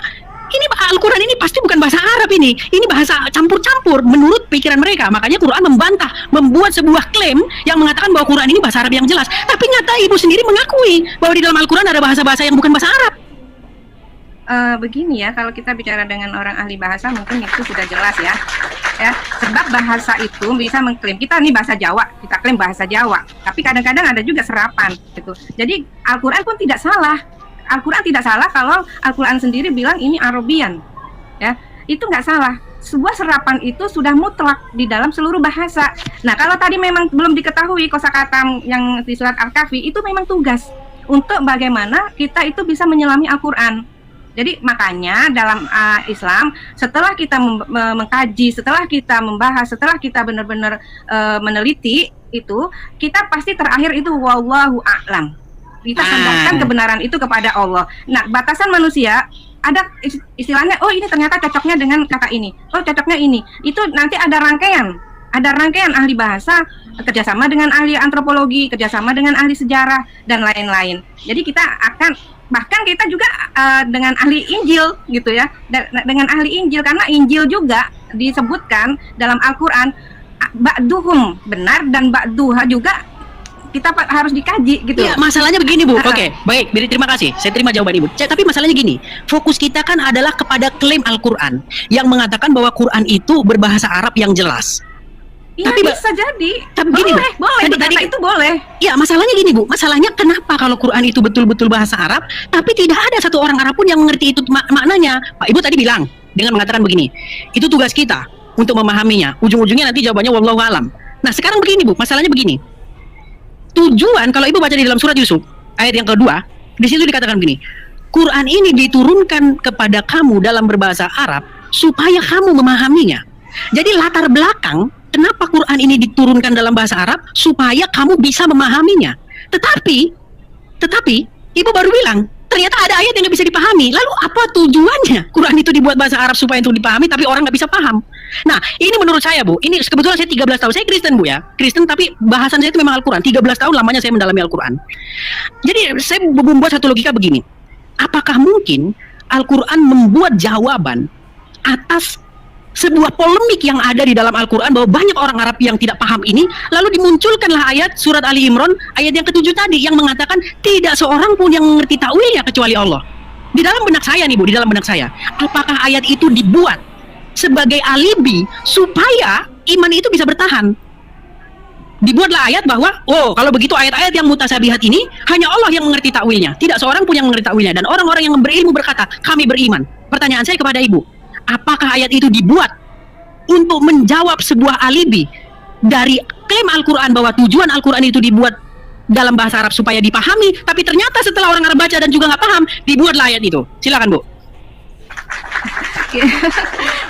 ini Al-Quran ini pasti bukan bahasa Arab ini bahasa campur-campur menurut pikiran mereka. Makanya Quran membantah, membuat sebuah klaim yang mengatakan bahwa Quran ini bahasa Arab yang jelas. Tapi nyata Ibu sendiri mengakui bahwa di dalam Al-Quran ada bahasa-bahasa yang bukan bahasa Arab.
Begini ya, kalau kita bicara dengan orang ahli bahasa mungkin itu sudah jelas ya. Sebab bahasa itu bisa mengklaim kita nih bahasa Jawa, kita klaim bahasa Jawa. Tapi kadang-kadang ada juga serapan gitu. Jadi Al-Quran pun tidak salah. Al-Quran tidak salah kalau Al-Quran sendiri bilang ini Arabian, ya, itu nggak salah. Sebuah serapan itu sudah mutlak di dalam seluruh bahasa. Nah, kalau tadi memang belum diketahui kosakata yang di surat Al-Kahfi, itu memang tugas untuk bagaimana kita itu bisa menyelami Al-Quran. Jadi makanya dalam Islam, setelah kita mengkaji, setelah kita membahas, setelah kita benar-benar meneliti itu, kita pasti terakhir itu wallahu a'lam. Kita sandarkan kebenaran itu kepada Allah. Nah, batasan manusia ada istilahnya, oh ini ternyata cocoknya dengan kata ini, oh cocoknya ini. Itu nanti ada rangkaian ahli bahasa, kerjasama dengan ahli antropologi, kerjasama dengan ahli sejarah, dan lain-lain. Jadi kita akan, bahkan kita juga dengan ahli Injil gitu ya, dengan ahli Injil, karena Injil juga disebutkan dalam Al-Qur'an ba'duhum benar dan ba'duha juga kita harus dikaji gitu.
Iya, masalahnya begini Bu. Oke, baik, terima kasih. Saya terima jawaban Ibu. Tapi masalahnya gini, fokus kita kan adalah kepada klaim Al-Qur'an yang mengatakan bahwa Quran itu berbahasa Arab yang jelas.
Iya,
tapi
bisa jadi.
Tapi gini,
boleh, tadi itu boleh.
Ya, masalahnya gini Bu. Masalahnya kenapa kalau Quran itu betul-betul bahasa Arab, tapi tidak ada satu orang Arab pun yang mengerti itu maknanya. Pak Ibu tadi bilang dengan mengatakan begini, itu tugas kita untuk memahaminya. Ujung-ujungnya nanti jawabannya wallahu alam. Nah, sekarang begini Bu, masalahnya begini. Tujuan kalau Ibu baca di dalam surat Yusuf ayat yang kedua, di situ dikatakan begini, Quran ini diturunkan kepada kamu dalam berbahasa Arab supaya kamu memahaminya. Jadi latar belakang kenapa Quran ini diturunkan dalam bahasa Arab supaya kamu bisa memahaminya. Tetapi Ibu baru bilang ternyata ada ayat yang nggak bisa dipahami. Lalu apa tujuannya Quran itu dibuat bahasa Arab supaya untuk dipahami tapi orang nggak bisa paham? Nah, ini menurut saya Bu, ini kebetulan saya 13 tahun, saya Kristen Bu ya, Kristen tapi bahasan saya itu memang Al-Quran, 13 tahun lamanya saya mendalami Al-Quran. Jadi saya membuat satu logika begini, apakah mungkin Al-Quran membuat jawaban atas sebuah polemik yang ada di dalam Al-Quran bahwa banyak orang Arab yang tidak paham ini, lalu dimunculkanlah ayat surat Ali Imran ayat yang ke-7 tadi yang mengatakan tidak seorang pun yang mengerti ta'wilnya kecuali Allah. Di dalam benak saya nih Bu, di dalam benak saya, apakah ayat itu dibuat sebagai alibi supaya iman itu bisa bertahan? Dibuatlah ayat bahwa, oh kalau begitu ayat-ayat yang mutasabihat ini hanya Allah yang mengerti takwilnya, tidak seorang pun yang mengerti takwilnya, dan orang-orang yang berilmu berkata kami beriman. Pertanyaan saya kepada Ibu, apakah ayat itu dibuat untuk menjawab sebuah alibi dari klaim Al-Quran bahwa tujuan Al-Quran itu dibuat dalam bahasa Arab supaya dipahami, tapi ternyata setelah orang Arab baca dan juga nggak paham, dibuatlah ayat itu? Silakan Bu.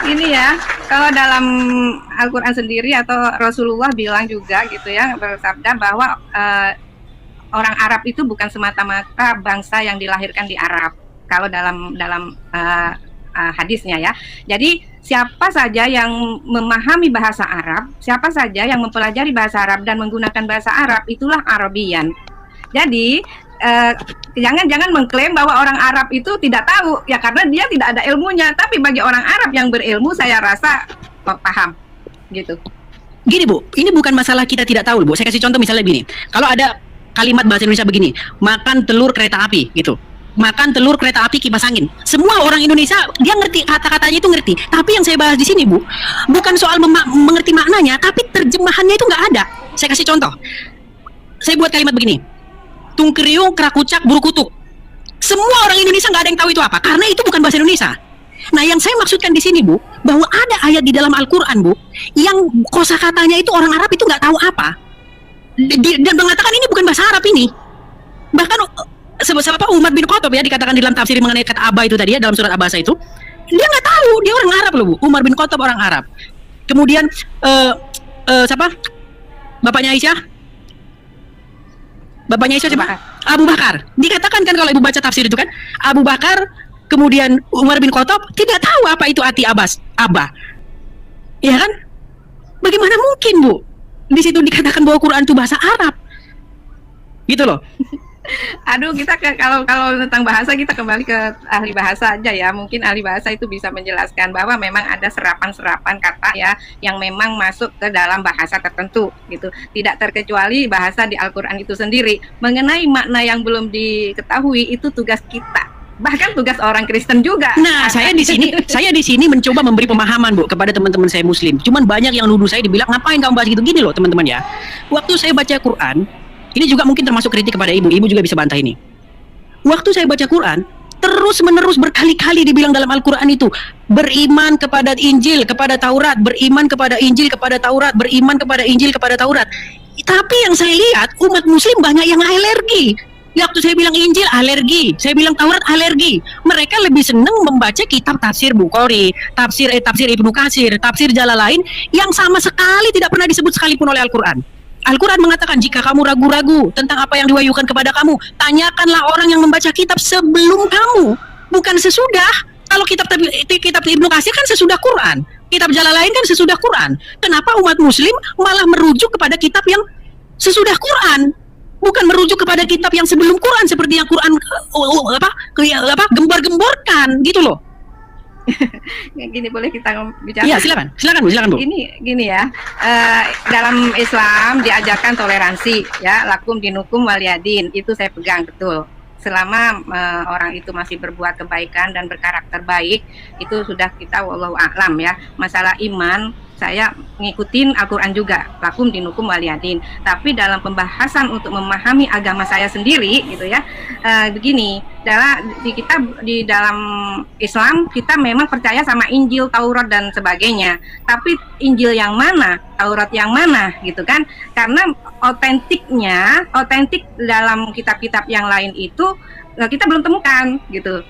Ini ya, kalau dalam Al-Quran sendiri atau Rasulullah bilang juga gitu ya, bersabda bahwa orang Arab itu bukan semata-mata bangsa yang dilahirkan di Arab. Kalau dalam hadisnya ya. Jadi siapa saja yang memahami bahasa Arab, siapa saja yang mempelajari bahasa Arab dan menggunakan bahasa Arab, itulah Arabian. Jadi jangan mengklaim bahwa orang Arab itu tidak tahu ya, karena dia tidak ada ilmunya. Tapi bagi orang Arab yang berilmu, saya rasa paham gitu.
Gini Bu, ini bukan masalah kita tidak tahu Bu. Saya kasih contoh misalnya begini, kalau ada kalimat bahasa Indonesia begini, makan telur kereta api gitu, makan telur kereta api kipas angin, semua orang Indonesia dia ngerti kata-katanya itu ngerti. Tapi yang saya bahas di sini Bu, bukan soal mengerti maknanya, tapi terjemahannya itu nggak ada. Saya kasih contoh, saya buat kalimat begini, tungkriung krakucak burukutuk. Semua orang Indonesia nggak ada yang tahu itu apa, karena itu bukan bahasa Indonesia. Nah, yang saya maksudkan di sini Bu, bahwa ada ayat di dalam Al-Quran Bu, yang kosakatanya itu orang Arab itu nggak tahu apa, dan mengatakan ini bukan bahasa Arab ini. Bahkan sebab Umar bin Khattab ya, dikatakan di dalam tafsir mengenai kata Aba itu tadi ya, dalam surat Abasa itu, dia nggak tahu, dia orang Arab loh Bu. Umar bin Khattab orang Arab. Kemudian siapa? Bapaknya Aisyah? Bapaknya Aisyah siapa? Abu Bakar. Dikatakan kan kalau Ibu baca tafsir itu kan, Abu Bakar, kemudian Umar bin Khattab tidak tahu apa itu ati Abah. Ya kan? Bagaimana mungkin Bu? Di situ dikatakan bahwa Quran itu bahasa Arab. Gitu loh.
Aduh, kita kalau tentang bahasa kita kembali ke ahli bahasa aja ya. Mungkin ahli bahasa itu bisa menjelaskan bahwa memang ada serapan-serapan kata ya yang memang masuk ke dalam bahasa tertentu gitu. Tidak terkecuali bahasa di Al-Qur'an itu sendiri. Mengenai makna yang belum diketahui itu tugas kita. Bahkan tugas orang Kristen juga.
Nah, saya di sini mencoba memberi pemahaman Bu kepada teman-teman saya Muslim. Cuman banyak yang nuduh saya, dibilang ngapain kamu bahas gitu gini loh teman-teman ya. Waktu saya baca Quran, ini juga mungkin termasuk kritik kepada Ibu juga bisa bantah ini. Waktu saya baca Quran, terus-menerus berkali-kali dibilang dalam Al-Quran itu, beriman kepada Injil, kepada Taurat, beriman kepada Injil, kepada Taurat, beriman kepada Injil, kepada Taurat. Tapi yang saya lihat, umat Muslim banyak yang alergi. Waktu saya bilang Injil, alergi. Saya bilang Taurat, alergi. Mereka lebih senang membaca kitab tafsir Bukhari, tafsir Ibnu Katsir, tafsir Jalalain, yang sama sekali tidak pernah disebut sekalipun oleh Al-Quran. Al-Quran mengatakan, jika kamu ragu-ragu tentang apa yang diwahyukan kepada kamu, tanyakanlah orang yang membaca kitab sebelum kamu, bukan sesudah. Kalau kitab Ibnu Katsir kan sesudah Quran, kitab Jalalain kan sesudah Quran. Kenapa umat Muslim malah merujuk kepada kitab yang sesudah Quran, bukan merujuk kepada kitab yang sebelum Quran, seperti yang Quran gembar-gemborkan gitu loh.
Gini, boleh kita bicara?
Iya, silakan Bu, silakan Bu.
Gini ya, dalam Islam diajarkan toleransi, ya, lakum dinukum waliyadin, itu saya pegang betul. Selama orang itu masih berbuat kebaikan dan berkarakter baik, itu sudah kita wallahu a'lam ya. Masalah iman, saya ngikutin Al-Quran juga, lakum dinukum waliyadin. Tapi dalam pembahasan untuk memahami agama saya sendiri, gitu ya, begini, di dalam Islam kita memang percaya sama Injil, Taurat dan sebagainya. Tapi Injil yang mana, Taurat yang mana, gitu kan? Karena otentik dalam kitab-kitab yang lain itu kita belum temukan, gitu.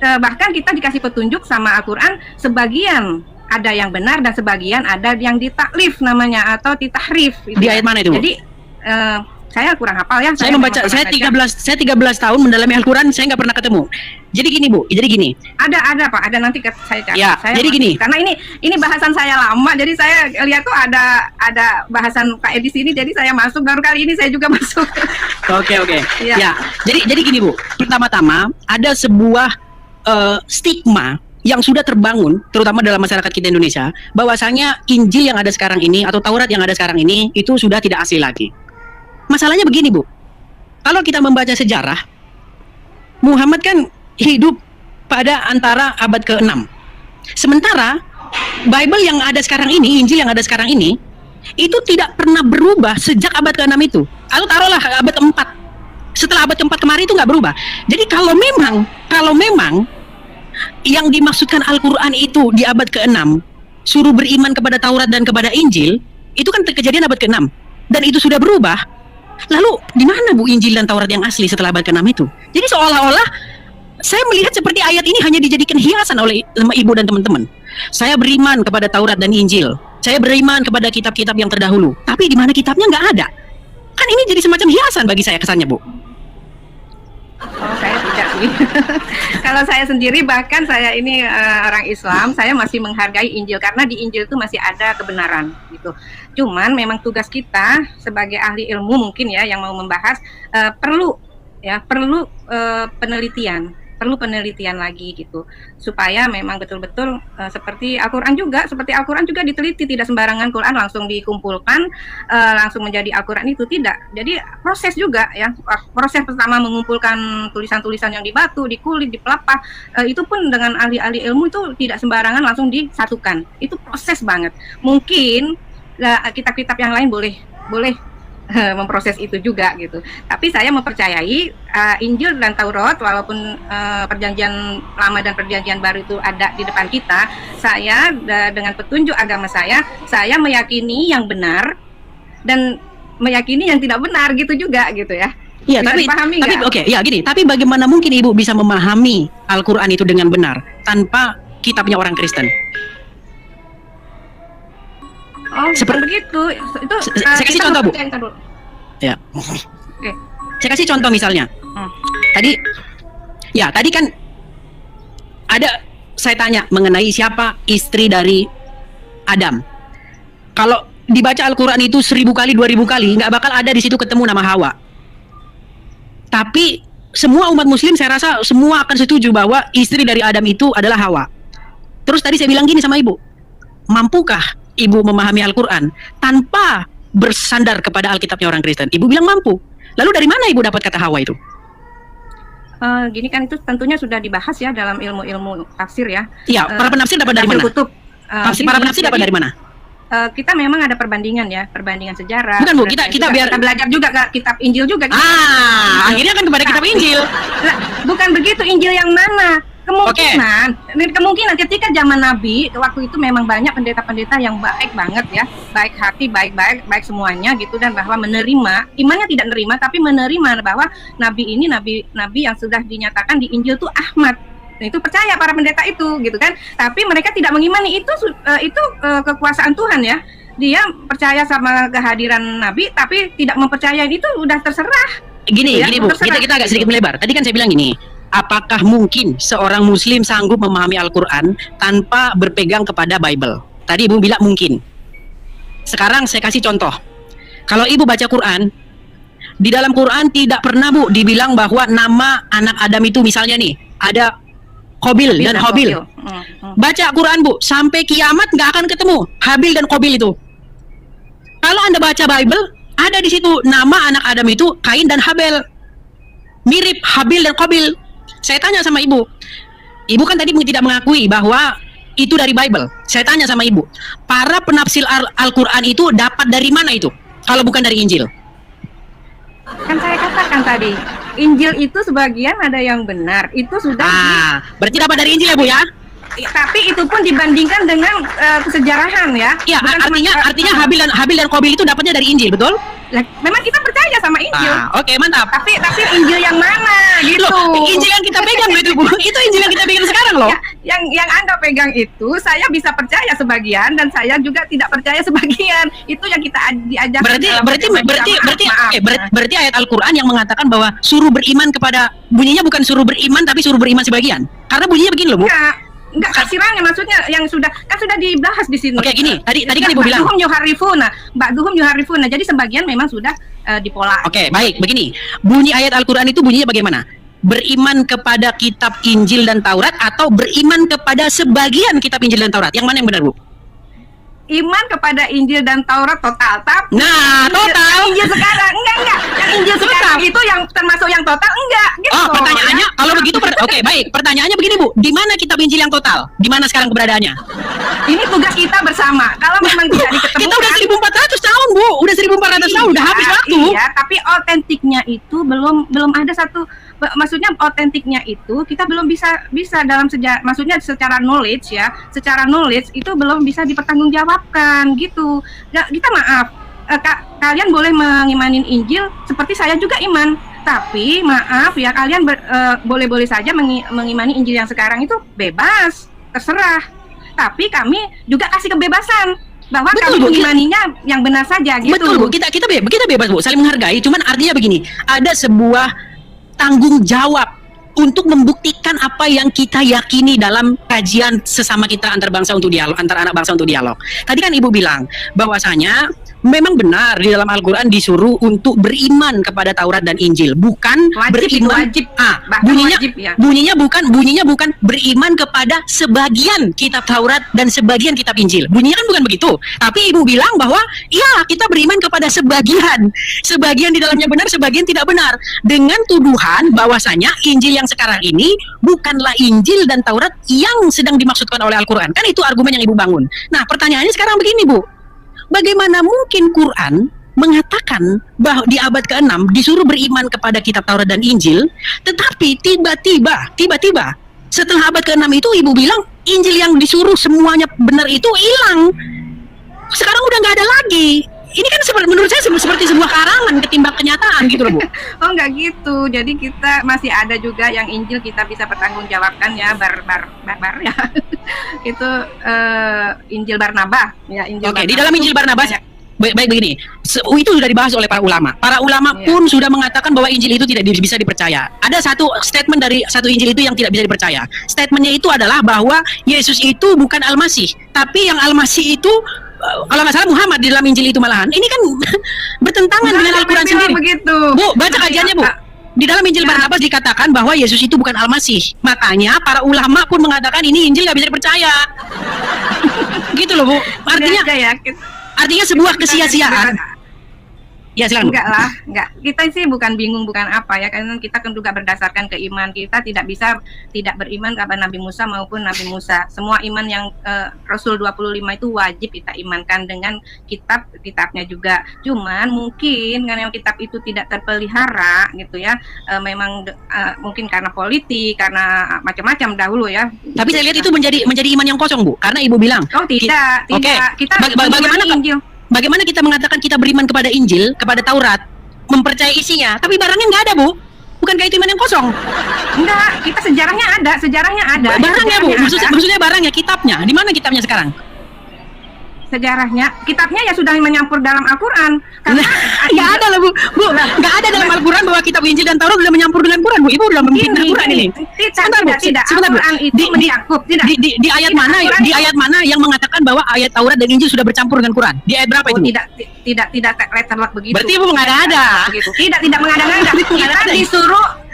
Bahkan kita dikasih petunjuk sama Al-Quran, sebagian ada yang benar dan sebagian ada yang ditaklif namanya atau ditahrif.
Di ayat mana itu, Bu?
Jadi saya kurang hafal ya.
Saya 13 tahun mendalami Al-Quran, saya nggak pernah ketemu. Jadi gini Bu,
Ada Pak, ada nanti saya cari.
Ya, jadi gini.
Karena ini bahasan saya lama, jadi saya lihat tuh ada bahasan Pak Edi sini, jadi saya masuk, baru kali ini saya juga masuk.
Oke.
Ya.
Ya, jadi gini Bu, pertama-tama ada sebuah stigma yang sudah terbangun, terutama dalam masyarakat kita Indonesia, bahwasanya Injil yang ada sekarang ini atau Taurat yang ada sekarang ini itu sudah tidak asli lagi. Masalahnya begini Bu, kalau kita membaca sejarah, Muhammad kan hidup pada antara abad ke-6. Sementara Bible yang ada sekarang ini, Injil yang ada sekarang ini, itu tidak pernah berubah sejak abad ke-6 itu. Atau taruhlah abad ke-4. Setelah abad ke-4 kemarin itu nggak berubah. Jadi kalau memang yang dimaksudkan Al-Quran itu di abad ke-6 suruh beriman kepada Taurat dan kepada Injil, itu kan kejadian abad ke-6 dan itu sudah berubah. Lalu di mana Bu Injil dan Taurat yang asli setelah abad ke-6 itu? Jadi seolah-olah saya melihat seperti ayat ini hanya dijadikan hiasan oleh ibu dan teman-teman. Saya beriman kepada Taurat dan Injil, saya beriman kepada kitab-kitab yang terdahulu, tapi di mana kitabnya nggak ada. Kan ini jadi semacam hiasan bagi saya kesannya Bu.
Oh, saya tidak sih. Kalau saya sendiri, bahkan saya ini orang Islam, saya masih menghargai Injil karena di Injil itu masih ada kebenaran gitu. Cuman memang tugas kita sebagai ahli ilmu mungkin ya yang mau membahas perlu penelitian lagi gitu, supaya memang betul-betul seperti Al-Quran juga diteliti, tidak sembarangan Quran langsung dikumpulkan langsung menjadi Al-Quran itu tidak. Jadi proses juga ya, proses pertama mengumpulkan tulisan-tulisan yang di batu, di kulit, di pelepah, itu pun dengan ahli-ahli ilmu itu tidak sembarangan langsung disatukan. Itu proses banget. Mungkin kitab-kitab yang lain boleh memproses itu juga gitu. Tapi saya mempercayai Injil dan Taurat, walaupun perjanjian lama dan perjanjian baru itu ada di depan kita, saya dengan petunjuk agama saya meyakini yang benar dan meyakini yang tidak benar gitu juga gitu ya.
Iya, tapi oke, ya gini, tapi bagaimana mungkin Ibu bisa memahami Al-Quran itu dengan benar tanpa kitabnya orang Kristen?
Oh, seperti begitu. Itu
saya kasih contoh, Bu. Ya.
Oke.
Saya kasih contoh misalnya. Tadi kan ada saya tanya mengenai siapa istri dari Adam. Kalau dibaca Al-Quran itu 1000 kali, 2000 kali, nggak bakal ada di situ ketemu nama Hawa. Tapi semua umat Muslim saya rasa semua akan setuju bahwa istri dari Adam itu adalah Hawa. Terus tadi saya bilang gini sama Ibu, mampukah Ibu memahami Al-Quran tanpa bersandar kepada Alkitabnya orang Kristen? Ibu bilang mampu. Lalu dari mana Ibu dapat kata Hawa itu?
Gini kan itu tentunya sudah dibahas ya dalam ilmu-ilmu tafsir ya.
Iya, para penafsir dapat dari mana? Para penafsir dapat dari mana?
Kita memang ada perbandingan ya, perbandingan sejarah.
Bukan Bu, kita
belajar juga ke kitab Injil juga.
Akhirnya kan kepada kitab Injil.
Bukan begitu, Injil yang mana? Kemungkinan ketika zaman Nabi waktu itu memang banyak pendeta-pendeta yang baik banget ya, baik hati, baik semuanya gitu, dan bahwa menerima, imannya tidak menerima tapi menerima bahwa Nabi ini nabi yang sudah dinyatakan di Injil itu Ahmad. Nah, itu percaya para pendeta itu gitu kan, tapi mereka tidak mengimani itu kekuasaan Tuhan ya. Dia percaya sama kehadiran Nabi tapi tidak mempercayai, itu udah terserah. Gini
Bu, kita agak sedikit melebar. Tadi kan saya bilang gini, apakah mungkin seorang Muslim sanggup memahami Al-Quran tanpa berpegang kepada Bible? Tadi Ibu bilang mungkin. Sekarang saya kasih contoh. Kalau Ibu baca Quran, di dalam Quran tidak pernah Bu dibilang bahwa nama anak Adam itu misalnya nih ada Qabil dan Habil.
Hmm.
Baca Quran Bu, sampai kiamat nggak akan ketemu Habil dan Qabil itu. Kalau Anda baca Bible, ada di situ nama anak Adam itu Kain dan Habel. Mirip Habil dan Qabil. Saya tanya sama ibu kan tadi tidak mengakui bahwa itu dari Bible. Saya tanya sama ibu, para penafsir Al-Quran itu dapat dari mana itu? Kalau bukan dari Injil?
Kan saya katakan tadi, Injil itu sebagian ada yang benar. Itu sudah
berarti dapat dari Injil ya Bu ya?
tapi itu pun dibandingkan dengan kesejarahan ya.
Iya, artinya Habil dan Qabil itu dapatnya dari Injil, betul?
Memang kita percaya sama Injil.
Oke, mantap.
Tapi Injil yang mana gitu?
Loh, Injil yang kita pegang itu Bu. Itu Injil yang kita pegang sekarang loh.
Ya, yang Anda pegang itu saya bisa percaya sebagian dan saya juga tidak percaya sebagian. Itu yang kita diajarkan.
Berarti ayat Al-Qur'an yang mengatakan bahwa suruh beriman kepada, bunyinya bukan suruh beriman tapi suruh beriman sebagian. Karena bunyinya begini loh, Bu.
Enggak, kasirannya maksudnya yang sudah dibahas di sini.
Oke, gini. Tadi kan Ibu bilang
Ba'duhum yuharifuna. Jadi sebagian memang sudah dipola.
Oke, baik. Begini. Bunyi ayat Al-Qur'an itu bunyinya bagaimana? Beriman kepada kitab Injil dan Taurat atau beriman kepada sebagian kitab Injil dan Taurat? Yang mana yang benar, Bu?
Iman kepada Injil dan Taurat total. Tapi
total.
Injil sekarang enggak. Yang Injil sekarang itu yang termasuk yang total enggak gitu.
Oh, pertanyaannya kalau begitu oke, baik. Pertanyaannya begini, Bu. Di mana kitab Injil yang total? Di mana sekarang keberadaannya?
Ini tugas kita bersama. Kalau memang tidak diketemukan,
kita udah 1400 tahun, Bu. Udah 1400 tahun, udah habis waktu.
Iya, tapi otentiknya itu belum ada satu. Maksudnya otentiknya itu kita belum bisa dalam sejarah, maksudnya secara knowledge itu belum bisa dipertanggungjawabkan gitu. Nah, kita maaf, kalian boleh mengimanin Injil seperti saya juga iman, tapi maaf ya kalian boleh-boleh saja mengimani Injil yang sekarang itu bebas, terserah. Tapi kami juga kasih kebebasan bahwa kami mengimaninya yang benar saja gitu.
Betul, Bu. Kita bebas, Bu, saling menghargai. Cuman artinya begini, ada sebuah tanggung jawab untuk membuktikan apa yang kita yakini dalam kajian sesama kita antar anak bangsa untuk dialog. Tadi kan Ibu bilang bahwasanya memang benar di dalam Al-Qur'an disuruh untuk beriman kepada Taurat dan Injil, bukan beriman. Bunyinya bukan beriman kepada sebagian kitab Taurat dan sebagian kitab Injil. Bunyinya kan bukan begitu. Tapi Ibu bilang bahwa ya kita beriman kepada sebagian di dalamnya benar, sebagian tidak benar, dengan tuduhan bahwasanya Injil yang sekarang ini bukanlah Injil dan Taurat yang sedang dimaksudkan oleh Al-Qur'an. Kan itu argumen yang Ibu bangun. Nah, pertanyaannya sekarang begini, Bu. Bagaimana mungkin Quran mengatakan bahwa di abad ke-6 disuruh beriman kepada kitab Taurat dan Injil, tetapi tiba-tiba setelah abad ke-6 itu Ibu bilang Injil yang disuruh semuanya benar itu hilang. Sekarang udah nggak ada lagi. Ini kan menurut saya seperti sebuah karangan ketimbang kenyataan gitu loh, Bu.
Oh, enggak gitu. Jadi kita masih ada juga yang Injil kita bisa pertanggungjawabkan ya, bar ya. Itu Injil Barnabas ya, Injil.
Oke, di dalam Injil Barnabas baik begini. Itu sudah dibahas oleh para ulama. Para ulama pun sudah mengatakan bahwa Injil itu tidak bisa dipercaya. Ada satu statement dari satu Injil itu yang tidak bisa dipercaya. Statementnya itu adalah bahwa Yesus itu bukan Al-Masih, tapi yang Al-Masih itu kalau nggak salah Muhammad di dalam Injil itu malahan. Ini kan bertentangan dengan Al-Quran sendiri.
Begitu.
Bu, baca kajiannya, Bu. Di dalam Injil Barnabas dikatakan bahwa Yesus itu bukan Al-Masih. Makanya para ulama pun mengatakan ini Injil nggak bisa dipercaya. Gitu loh, Bu. Artinya sebuah kesia-siaan. Ya, silakan.
Enggak lah, enggak. Kita sih bukan bingung, bukan apa ya, karena kita kan juga berdasarkan keimanan. Kita tidak bisa tidak beriman kepada Nabi Musa maupun Nabi Musa. Semua iman yang Rasul 25 itu wajib kita imankan dengan kitabnya juga. Cuman mungkin karena yang kitab itu tidak terpelihara gitu ya, memang mungkin karena politik, karena macam-macam dahulu ya.
Tapi saya lihat itu menjadi iman yang kosong, Bu. Karena Ibu bilang,
oh tidak. Kita
bagaimana kita mengatakan kita beriman kepada Injil, kepada Taurat, mempercayai isinya, tapi barangnya nggak ada, Bu? Bukankah itu iman yang kosong?
Enggak, kita sejarahnya ada.
Barangnya, Bu, maksudnya barangnya, kitabnya. Di mana kitabnya sekarang?
Sejarahnya, kitabnya ya sudah menyampur dalam Al-Quran.
Nggak ada lah, Bu. Nggak ada dalam Al-Quran bahwa kitab Injil dan Taurat sudah menyampur dengan Quran, Bu. Ibu sudah memimpin Al-Quran ini.
Tidak. Al-Quran itu mencakup.
Di ayat mana yang mengatakan bahwa ayat Taurat dan Injil sudah bercampur dengan Quran? Di ayat berapa itu?
Tidak letterlock begitu.
Berarti Ibu mengada-ada.
Tidak mengada-ngada.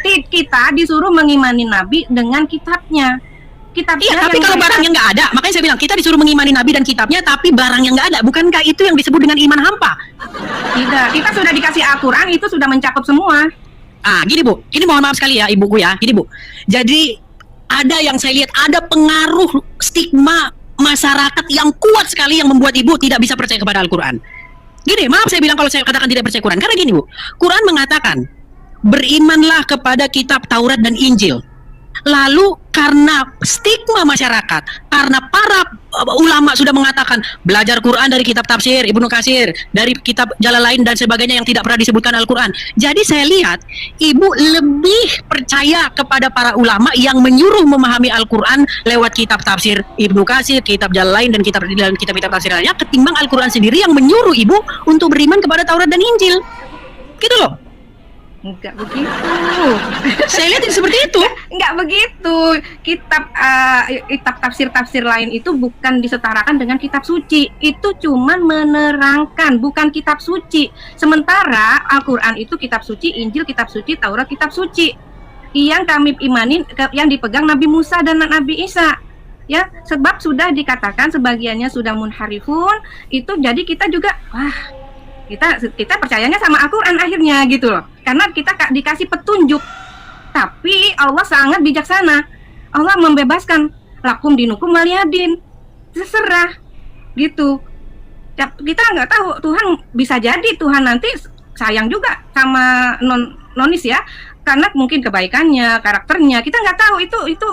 Kita disuruh mengimani Nabi dengan kitabnya. kitabnya.
Iya, tapi kalau barang yang nggak ada, makanya saya bilang kita disuruh mengimani Nabi dan kitabnya, tapi barang yang nggak ada, bukankah itu yang disebut dengan iman hampa?
Tidak, kita sudah dikasih Al-Quran, itu sudah mencakup semua.
Gini Bu, ini mohon maaf sekali ya ibuku ya, gini Bu. Jadi ada yang saya lihat, ada pengaruh stigma masyarakat yang kuat sekali yang membuat ibu tidak bisa percaya kepada Al-Quran. Gini, maaf saya bilang kalau saya katakan tidak percaya Quran, karena gini Bu, Quran mengatakan berimanlah kepada kitab Taurat dan Injil. Lalu karena stigma masyarakat, karena para ulama sudah mengatakan belajar Quran dari kitab tafsir Ibnu Katsir, dari kitab Jalalain dan sebagainya yang tidak pernah disebutkan Al-Quran. Jadi saya lihat ibu lebih percaya kepada para ulama yang menyuruh memahami Al-Quran lewat kitab tafsir Ibnu Katsir, kitab Jalalain dan kitab-kitab tafsir lainnya, ketimbang Al-Quran sendiri yang menyuruh ibu untuk beriman kepada Taurat dan Injil. Gitu loh.
Enggak begitu.
Saya lihat seperti itu.
Enggak begitu. Kitab tafsir-tafsir lain itu bukan disetarakan dengan kitab suci. Itu cuman menerangkan, bukan kitab suci. Sementara Al-Quran itu kitab suci, Injil kitab suci, Taurat kitab suci. Yang kami imanin, yang dipegang Nabi Musa dan Nabi Isa. Ya, sebab sudah dikatakan sebagiannya sudah munharifun, itu jadi kita juga kita percayanya sama Al-Quran akhirnya gitu loh, karena kita dikasih petunjuk. Tapi Allah sangat bijaksana, Allah membebaskan lakum dinukum waliyadin, terserah gitu ya. Kita nggak tahu, Tuhan bisa jadi Tuhan nanti sayang juga sama nonis ya, karena mungkin kebaikannya, karakternya kita nggak tahu. Itu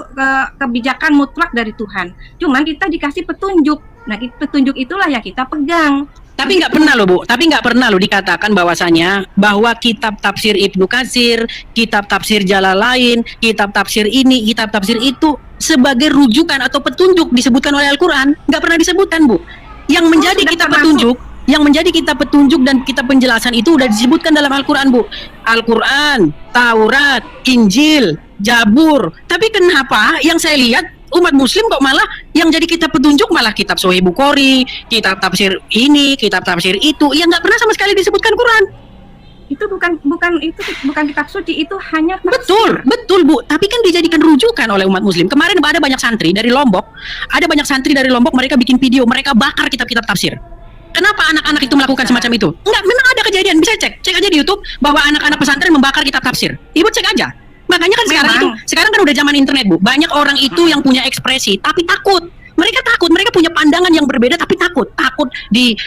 kebijakan mutlak dari Tuhan, cuman kita dikasih petunjuk. Nah, petunjuk itulah yang kita pegang.
Tapi nggak pernah loh Bu, tapi nggak pernah loh dikatakan bahwasanya bahwa kitab tafsir Ibnu Katsir, kitab tafsir Jalalain, kitab tafsir ini, kitab tafsir itu sebagai rujukan atau petunjuk disebutkan oleh Al-Quran. Nggak pernah disebutkan Bu. Yang menjadi kitab petunjuk, yang menjadi kitab petunjuk dan kitab penjelasan itu udah disebutkan dalam Al-Quran Bu. Al-Quran, Taurat, Injil, Jabur. Tapi kenapa yang saya lihat umat muslim kok malah yang jadi kitab petunjuk malah kitab Sahih Bukhari, kitab tafsir ini, kitab tafsir itu, yang nggak pernah sama sekali disebutkan Quran.
Itu bukan kitab suci, itu hanya tafsir.
Betul Bu, tapi kan dijadikan rujukan oleh umat muslim. Kemarin ada banyak santri dari Lombok, mereka bikin video, mereka bakar kitab-kitab tafsir. Kenapa anak-anak itu melakukan semacam itu? Enggak, memang ada kejadian, bisa cek aja di YouTube bahwa anak-anak pesantren membakar kitab tafsir. Ibu cek aja. Makanya kan sekarang kan udah zaman internet Bu. Banyak orang itu yang punya ekspresi tapi takut. Mereka takut, mereka punya pandangan yang berbeda tapi takut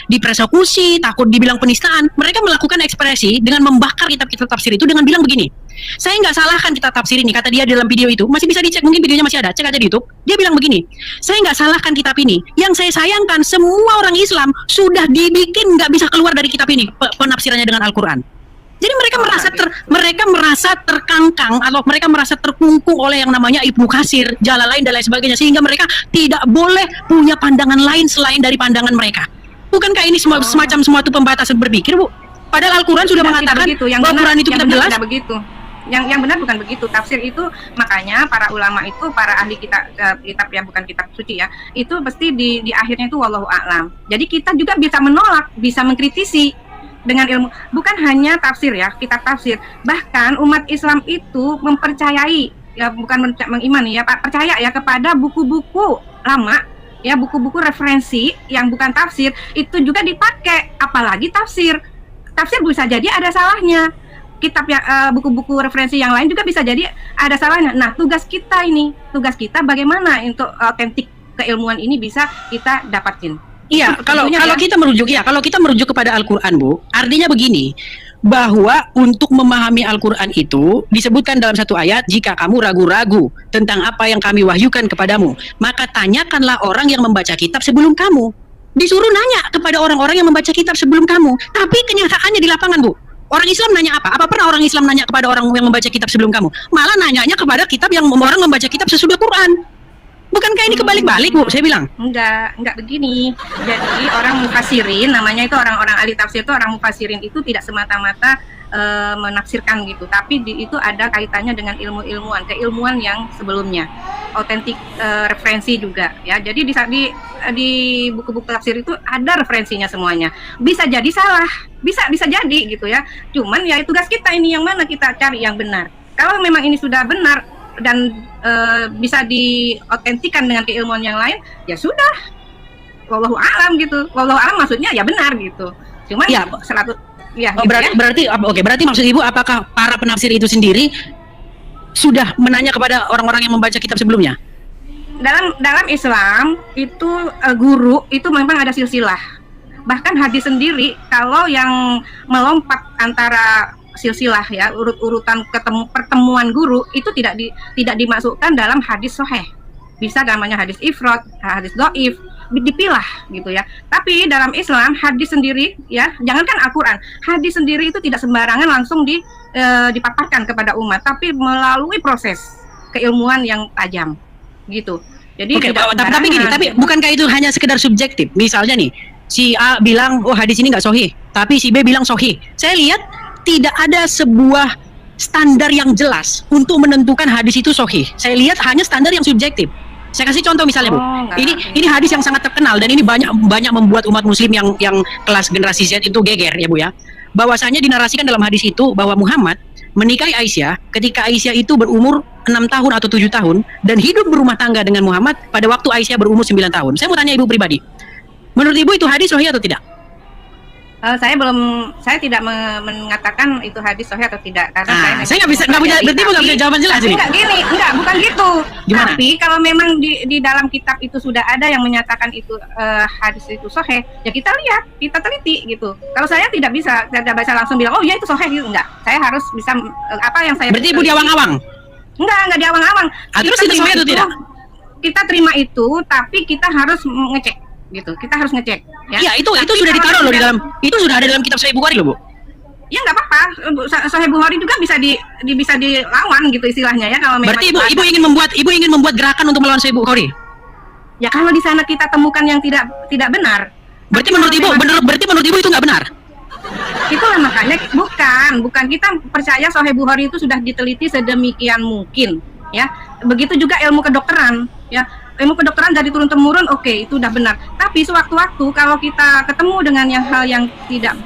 dipersekusi, takut dibilang penistaan. Mereka melakukan ekspresi dengan membakar kitab-kitab tafsir itu dengan bilang begini. Saya nggak salahkan kitab tafsir ini, kata dia dalam video itu. Masih bisa dicek, mungkin videonya masih ada. Cek aja di YouTube. Dia bilang begini. Saya nggak salahkan kitab ini. Yang saya sayangkan semua orang Islam sudah dibikin nggak bisa keluar dari kitab ini penafsirannya dengan Al-Quran. Jadi mereka merasa terkangkang atau mereka merasa terkungkung oleh yang namanya Ibnu Katsir, Jalalain dan lain sebagainya, sehingga mereka tidak boleh punya pandangan lain selain dari pandangan mereka. Bukankah ini semacam suatu pembatasan berpikir Bu? Padahal Al-Quran sudah mengatakan bahwa Quran itu kitab jelas.
Tidak begitu. Yang benar bukan begitu. Tafsir itu, makanya para ulama itu, para ahli kitab yang bukan kitab suci ya, itu pasti di akhirnya itu wallahu a'lam. Jadi kita juga bisa menolak, bisa mengkritisi dengan ilmu, bukan hanya tafsir ya, kitab tafsir. Bahkan umat Islam itu mempercayai, ya bukan mengimani ya, percaya ya kepada buku-buku lama ya, buku-buku referensi yang bukan tafsir itu juga dipakai, apalagi tafsir bisa jadi ada salahnya. Kitab yang buku-buku referensi yang lain juga bisa jadi ada salahnya. Nah, tugas kita bagaimana untuk otentik keilmuan ini bisa kita dapatin.
Iya, kalau kita merujuk kepada Al-Quran Bu, artinya begini, bahwa untuk memahami Al-Quran itu disebutkan dalam satu ayat, jika kamu ragu-ragu tentang apa yang kami wahyukan kepadamu, maka tanyakanlah orang yang membaca kitab sebelum kamu. Disuruh nanya kepada orang-orang yang membaca kitab sebelum kamu, tapi kenyataannya di lapangan Bu, orang Islam nanya apa? Apa pernah orang Islam nanya kepada orang yang membaca kitab sebelum kamu? Malah nanyanya kepada kitab yang orang membaca kitab sesudah Quran. Bukankah ini kebalik-balik Bu? Saya bilang
enggak begini. Jadi orang mufasirin, namanya itu orang-orang ahli tafsir itu, orang mufasirin itu tidak semata-mata menafsirkan gitu, tapi itu ada kaitannya dengan keilmuan yang sebelumnya, otentik referensi juga ya. Jadi di buku-buku tafsir itu ada referensinya semuanya. Bisa jadi salah, bisa jadi gitu ya. Cuman ya tugas kita ini yang mana kita cari yang benar. Kalau memang ini sudah benar, bisa diotentikan dengan keilmuan yang lain, ya sudah. Wallahu alam gitu. Wallahu alam maksudnya ya benar gitu. Cuman
Ya.
ya
Oh,
gitu ya.
berarti maksud Ibu apakah para penafsir itu sendiri sudah menanya kepada orang-orang yang membaca kitab sebelumnya?
Dalam Islam itu guru itu memang ada silsilah. Bahkan hadis sendiri kalau yang melompat antara silsilah ya urut-urutan pertemuan guru itu tidak dimasukkan dalam hadis sahih. Bisa namanya hadis ifrad, hadis dhaif, dipilah gitu ya. Tapi dalam Islam hadis sendiri ya, jangankan Al-Qur'an, hadis sendiri itu tidak sembarangan langsung dipaparkan kepada umat, tapi melalui proses keilmuan yang tajam gitu. Jadi
Oke,
tidak
tapi gini,
sembarangan.
tapi bukankah itu hanya sekedar subjektif? Misalnya nih, si A bilang, oh hadis ini nggak sahih, tapi si B bilang sahih. Saya lihat tidak ada sebuah standar yang jelas untuk menentukan hadis itu sahih. Saya lihat hanya standar yang subjektif. Saya kasih contoh misalnya, Bu.
enggak.
Ini hadis yang sangat terkenal dan ini banyak membuat umat muslim yang kelas generasi Z itu geger ya, Bu ya. Bahwasanya dinarasikan dalam hadis itu bahwa Muhammad menikahi Aisyah ketika Aisyah itu berumur 6 tahun atau 7 tahun dan hidup berumah tangga dengan Muhammad pada waktu Aisyah berumur 9 tahun. Saya mau tanya Ibu pribadi. Menurut Ibu itu hadis sahih atau tidak?
Saya tidak mengatakan itu hadis sahih atau tidak karena
Saya nggak punya, berarti Ibu nggak punya jawaban jelas ini.
Enggak, bukan gitu.
Gimana?
Tapi kalau memang di dalam kitab itu sudah ada yang menyatakan itu hadis itu sahih, ya kita lihat, kita teliti gitu. Kalau saya tidak bisa langsung bilang, oh ya itu sahih gitu, enggak. Saya harus bisa apa yang saya
Berarti Ibu diawang-awang.
Enggak diawang-awang.
Terus
Kita
itu
terima
sahih atau tidak?
Kita terima itu, tapi kita harus ngecek gitu. Kita harus ngecek ya.
Iya, itu
Tapi
sudah
kalau
ditaruh loh di
tidak-
dalam, itu sudah ada dalam kitab Sahih Bukhari loh, Bu.
Ya nggak apa-apa. Sahih Bukhari juga bisa bisa dilawan gitu istilahnya ya kalau memang
Berarti
itu
Ibu
ada.
ingin membuat gerakan untuk melawan Sahih Bukhari.
Ya kalau di sana kita temukan yang tidak benar.
Berarti
Tapi
menurut
kalau
Ibu
memang
berarti menurut Ibu itu nggak benar.
itulah makanya bukan kita percaya Sahih Bukhari itu sudah diteliti sedemikian mungkin ya. Begitu juga ilmu kedokteran ya. Ilmu kedokteran dari turun temurun oke, itu udah benar. Tapi sewaktu-waktu kalau kita ketemu dengan hal yang tidak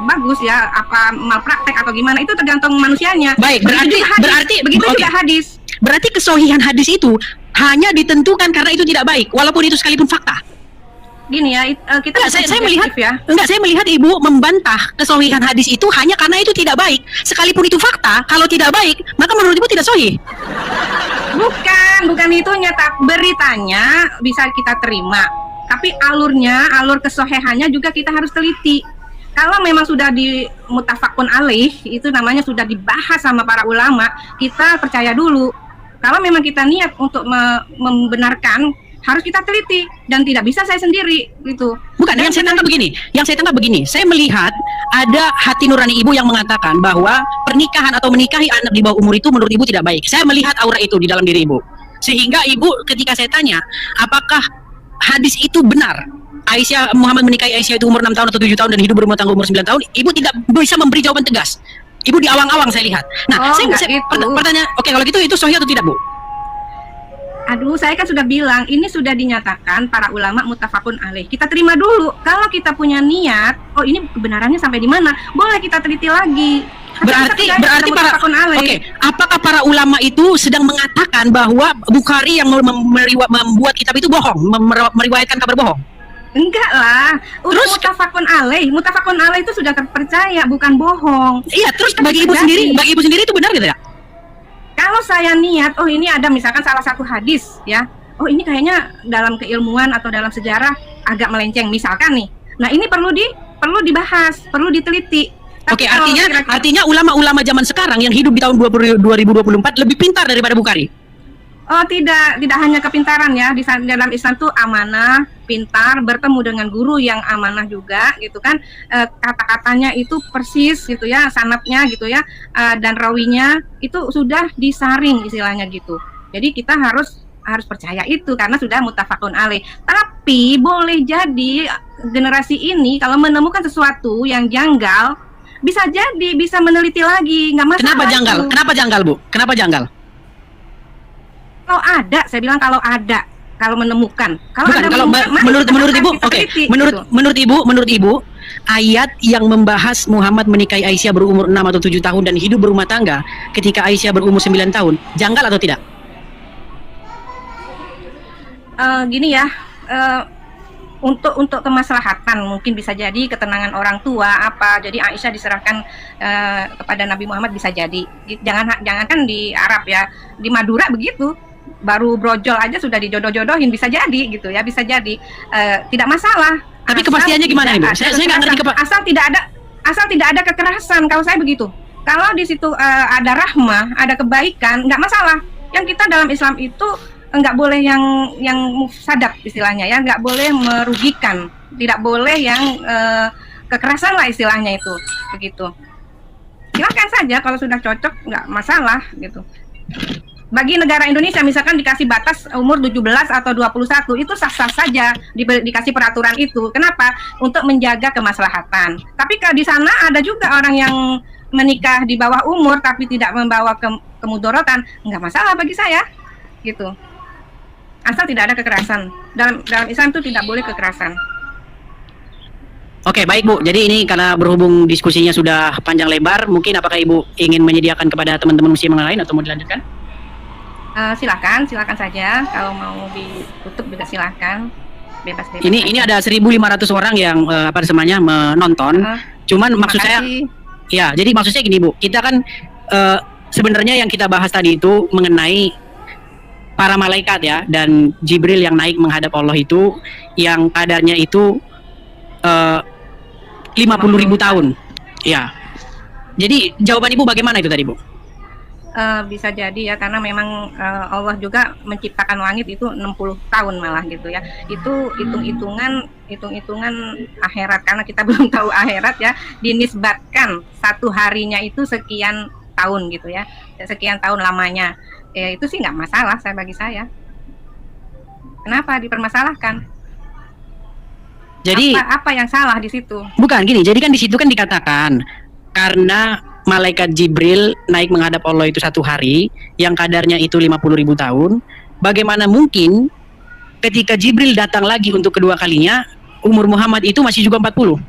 bagus ya, apa malpraktek atau gimana, itu tergantung manusianya.
Baik,
Begitu
oke.
juga hadis.
Berarti kesohihan hadis itu hanya ditentukan karena itu tidak baik, walaupun itu sekalipun fakta.
Gini ya, kita
Enggak,
bisa
saya melihat
subjektif ya.
saya melihat Ibu membantah kesohihan hadis itu hanya karena itu tidak baik. Sekalipun itu fakta, kalau tidak baik, maka menurut Ibu tidak sohih.
Bukan itunya, beritanya bisa kita terima. Tapi alur kesohihannya juga kita harus teliti. Kalau memang sudah di mutafakun alaih, itu namanya sudah dibahas sama para ulama, kita percaya dulu. Kalau memang kita niat untuk membenarkan, harus kita teliti dan tidak bisa saya sendiri gitu.
Bukan, yang saya tangkap begini. Saya melihat ada hati nurani Ibu yang mengatakan bahwa pernikahan atau menikahi anak di bawah umur itu menurut Ibu tidak baik. Saya melihat aura itu di dalam diri Ibu. Sehingga Ibu ketika saya tanya, apakah hadis itu benar? Muhammad menikahi Aisyah itu umur 6 tahun atau 7 tahun dan hidup berumah tangga umur 9 tahun, Ibu tidak bisa memberi jawaban tegas. Ibu diawang-awang saya lihat. Nah, pertanyaan, oke, kalau gitu itu sahih atau tidak, Bu?
Aduh, saya kan sudah bilang ini sudah dinyatakan para ulama mutafakun alaih. Kita terima dulu. Kalau kita punya niat, oh ini kebenarannya sampai di mana? Boleh kita teliti lagi.
Berarti apakah para ulama itu sedang mengatakan bahwa Bukhari yang membuat kitab itu bohong, meriwayatkan kabar bohong?
Enggak lah.
Terus
mutafakun alaih itu sudah terpercaya, bukan bohong.
Iya, terus bagi Ibu sendiri itu benar gitu ya?
Kalau saya niat, oh ini ada misalkan salah satu hadis ya, oh ini kayaknya dalam keilmuan atau dalam sejarah agak melenceng misalkan nih. Nah ini perlu dibahas, perlu diteliti.
Oke, artinya ulama-ulama zaman sekarang yang hidup di tahun 2024 lebih pintar daripada Bukhari.
Oh tidak hanya kepintaran ya, di dalam Islam tuh amanah, pintar, bertemu dengan guru yang amanah juga gitu kan, kata-katanya itu persis gitu ya, sanadnya gitu ya, dan rawinya itu sudah disaring istilahnya gitu. Jadi kita harus percaya itu karena sudah mutafakun alaih. Tapi boleh jadi generasi ini kalau menemukan sesuatu yang janggal, bisa meneliti lagi, nggak masalah.
Kenapa janggal? Kenapa janggal, Bu? Kenapa janggal?
Kalau ada, saya bilang kalau ada Kalau menemukan,
Bukan,
ada
kalau
menemukan,
menurut
kita
ibu,
kita
oke,
teliti,
menurut ibu, ayat yang membahas Muhammad menikahi Aisyah berumur 6 atau 7 tahun dan hidup berumah tangga ketika Aisyah berumur 9 tahun, janggal atau tidak?
Gini ya, untuk kemaslahatan mungkin bisa jadi ketenangan orang tua apa, jadi Aisyah diserahkan kepada Nabi Muhammad bisa jadi. Jangan kan di Arab ya, di Madura begitu, baru brojol aja sudah dijodoh-jodohin, bisa jadi gitu ya, bisa jadi. Tidak masalah.
Tapi
Asal
kepastiannya gimana,
tidak
Ibu?
ada
Saya nggak ngerti
kekerasan. Asal tidak ada kekerasan, kalau saya begitu. Kalau di situ ada rahmah, ada kebaikan, nggak masalah. Yang kita dalam Islam itu nggak boleh yang mufsadat istilahnya ya, nggak boleh merugikan, tidak boleh yang kekerasan lah istilahnya itu, begitu. Silakan saja kalau sudah cocok, nggak masalah gitu. Bagi negara Indonesia misalkan dikasih batas umur 17 atau 21, itu sah-sah saja dikasih peraturan itu. Kenapa? Untuk menjaga kemaslahatan. Tapi kalau di sana ada juga orang yang menikah di bawah umur tapi tidak membawa kemudorotan, nggak masalah bagi saya gitu. Asal tidak ada kekerasan. Dalam Islam itu tidak boleh kekerasan.
Oke, baik Bu. Jadi ini karena berhubung diskusinya sudah panjang lebar, mungkin apakah Ibu ingin menyediakan kepada teman-teman muslim yang lain atau mau dilanjutkan?
Silakan saja. Kalau mau ditutup juga silakan. Bebas.
Ini ada 1.500 orang yang menonton. Cuman maksud saya, ya, jadi maksud saya gini Bu. Kita kan sebenarnya yang kita bahas tadi itu mengenai para malaikat ya, dan Jibril yang naik menghadap Allah itu yang kadarnya itu 50.000 tahun. Ya. Jadi jawaban Ibu bagaimana itu tadi Bu?
Bisa jadi ya, karena memang Allah juga menciptakan langit itu 60 tahun malah gitu ya. Itu hitung-hitungan akhirat, karena kita belum tahu akhirat ya, dinisbatkan satu harinya itu sekian tahun gitu ya, sekian tahun lamanya. Itu sih nggak masalah bagi saya. Kenapa dipermasalahkan?
Jadi
apa yang salah di situ?
bukan gini. Jadi kan di situ kan dikatakan karena malaikat Jibril naik menghadap Allah itu satu hari, yang kadarnya itu 50.000 tahun. Bagaimana mungkin ketika Jibril datang lagi untuk kedua kalinya, umur Muhammad itu masih juga 40?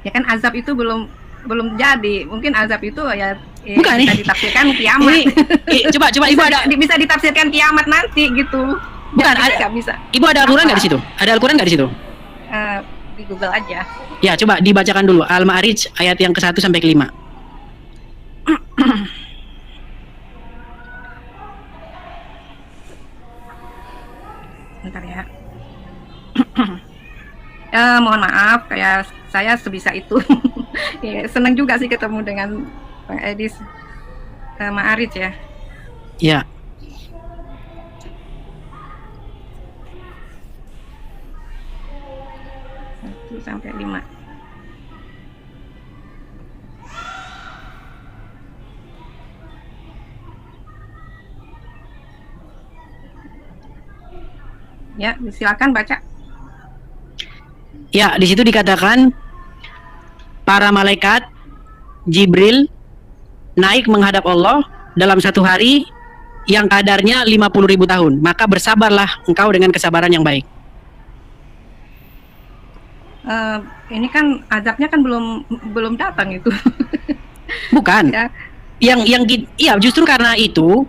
Ya kan azab itu belum jadi. Mungkin azab itu ya
bukan,
bisa ditafsirkan kiamat.
Coba Ibu ada
bisa ditafsirkan kiamat nanti gitu.
Bukan,
nggak bisa.
Ibu ada Al-Quran nggak di situ? Ada Al-Quran nggak di situ?
Di Google aja.
Ya, coba dibacakan dulu Al-Ma'arij ayat yang ke-1 sampai ke-5.
Bentar ya. Mohon maaf, kayak saya sebisa itu. Ya, senang juga sih ketemu dengan Bang Edis. Ma'arij ya.
Ya.
Sampai 5. Ya, silakan baca.
Ya, di situ dikatakan para malaikat Jibril naik menghadap Allah dalam satu hari yang kadarnya 50.000 tahun. Maka bersabarlah engkau dengan kesabaran yang baik.
Ini kan azabnya kan belum datang itu.
Bukan.
Ya.
Iya, justru karena itu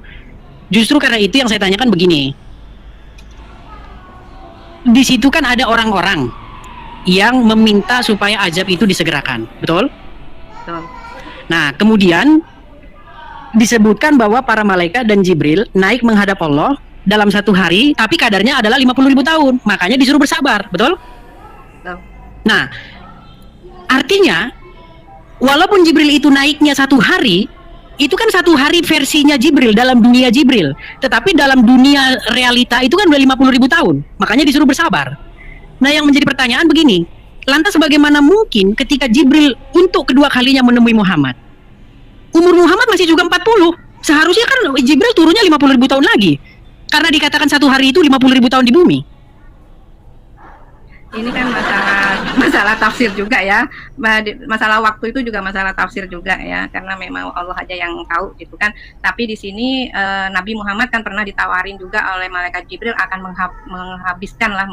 yang saya tanyakan begini. Di situ kan ada orang-orang yang meminta supaya azab itu disegerakan, betul?
Betul.
Nah, kemudian disebutkan bahwa para malaikat dan Jibril naik menghadap Allah dalam satu hari, tapi kadarnya adalah 50.000 tahun. Makanya disuruh bersabar, betul?
Betul.
Nah, artinya walaupun Jibril itu naiknya satu hari, itu kan satu hari versinya Jibril dalam dunia Jibril, tetapi dalam dunia realita itu kan udah 50.000 tahun. Makanya disuruh bersabar. Nah, yang menjadi pertanyaan begini, lantas bagaimana mungkin ketika Jibril untuk kedua kalinya menemui Muhammad, umur Muhammad masih juga 40? Seharusnya kan Jibril turunnya 50.000 tahun lagi, karena dikatakan satu hari itu 50.000 tahun di bumi.
Ini kan masalah masalah tafsir juga ya. Masalah waktu itu juga masalah tafsir juga ya, karena memang Allah aja yang tahu gitu kan. Tapi di sini Nabi Muhammad kan pernah ditawarin juga oleh malaikat Jibril akan menghabiskan lah,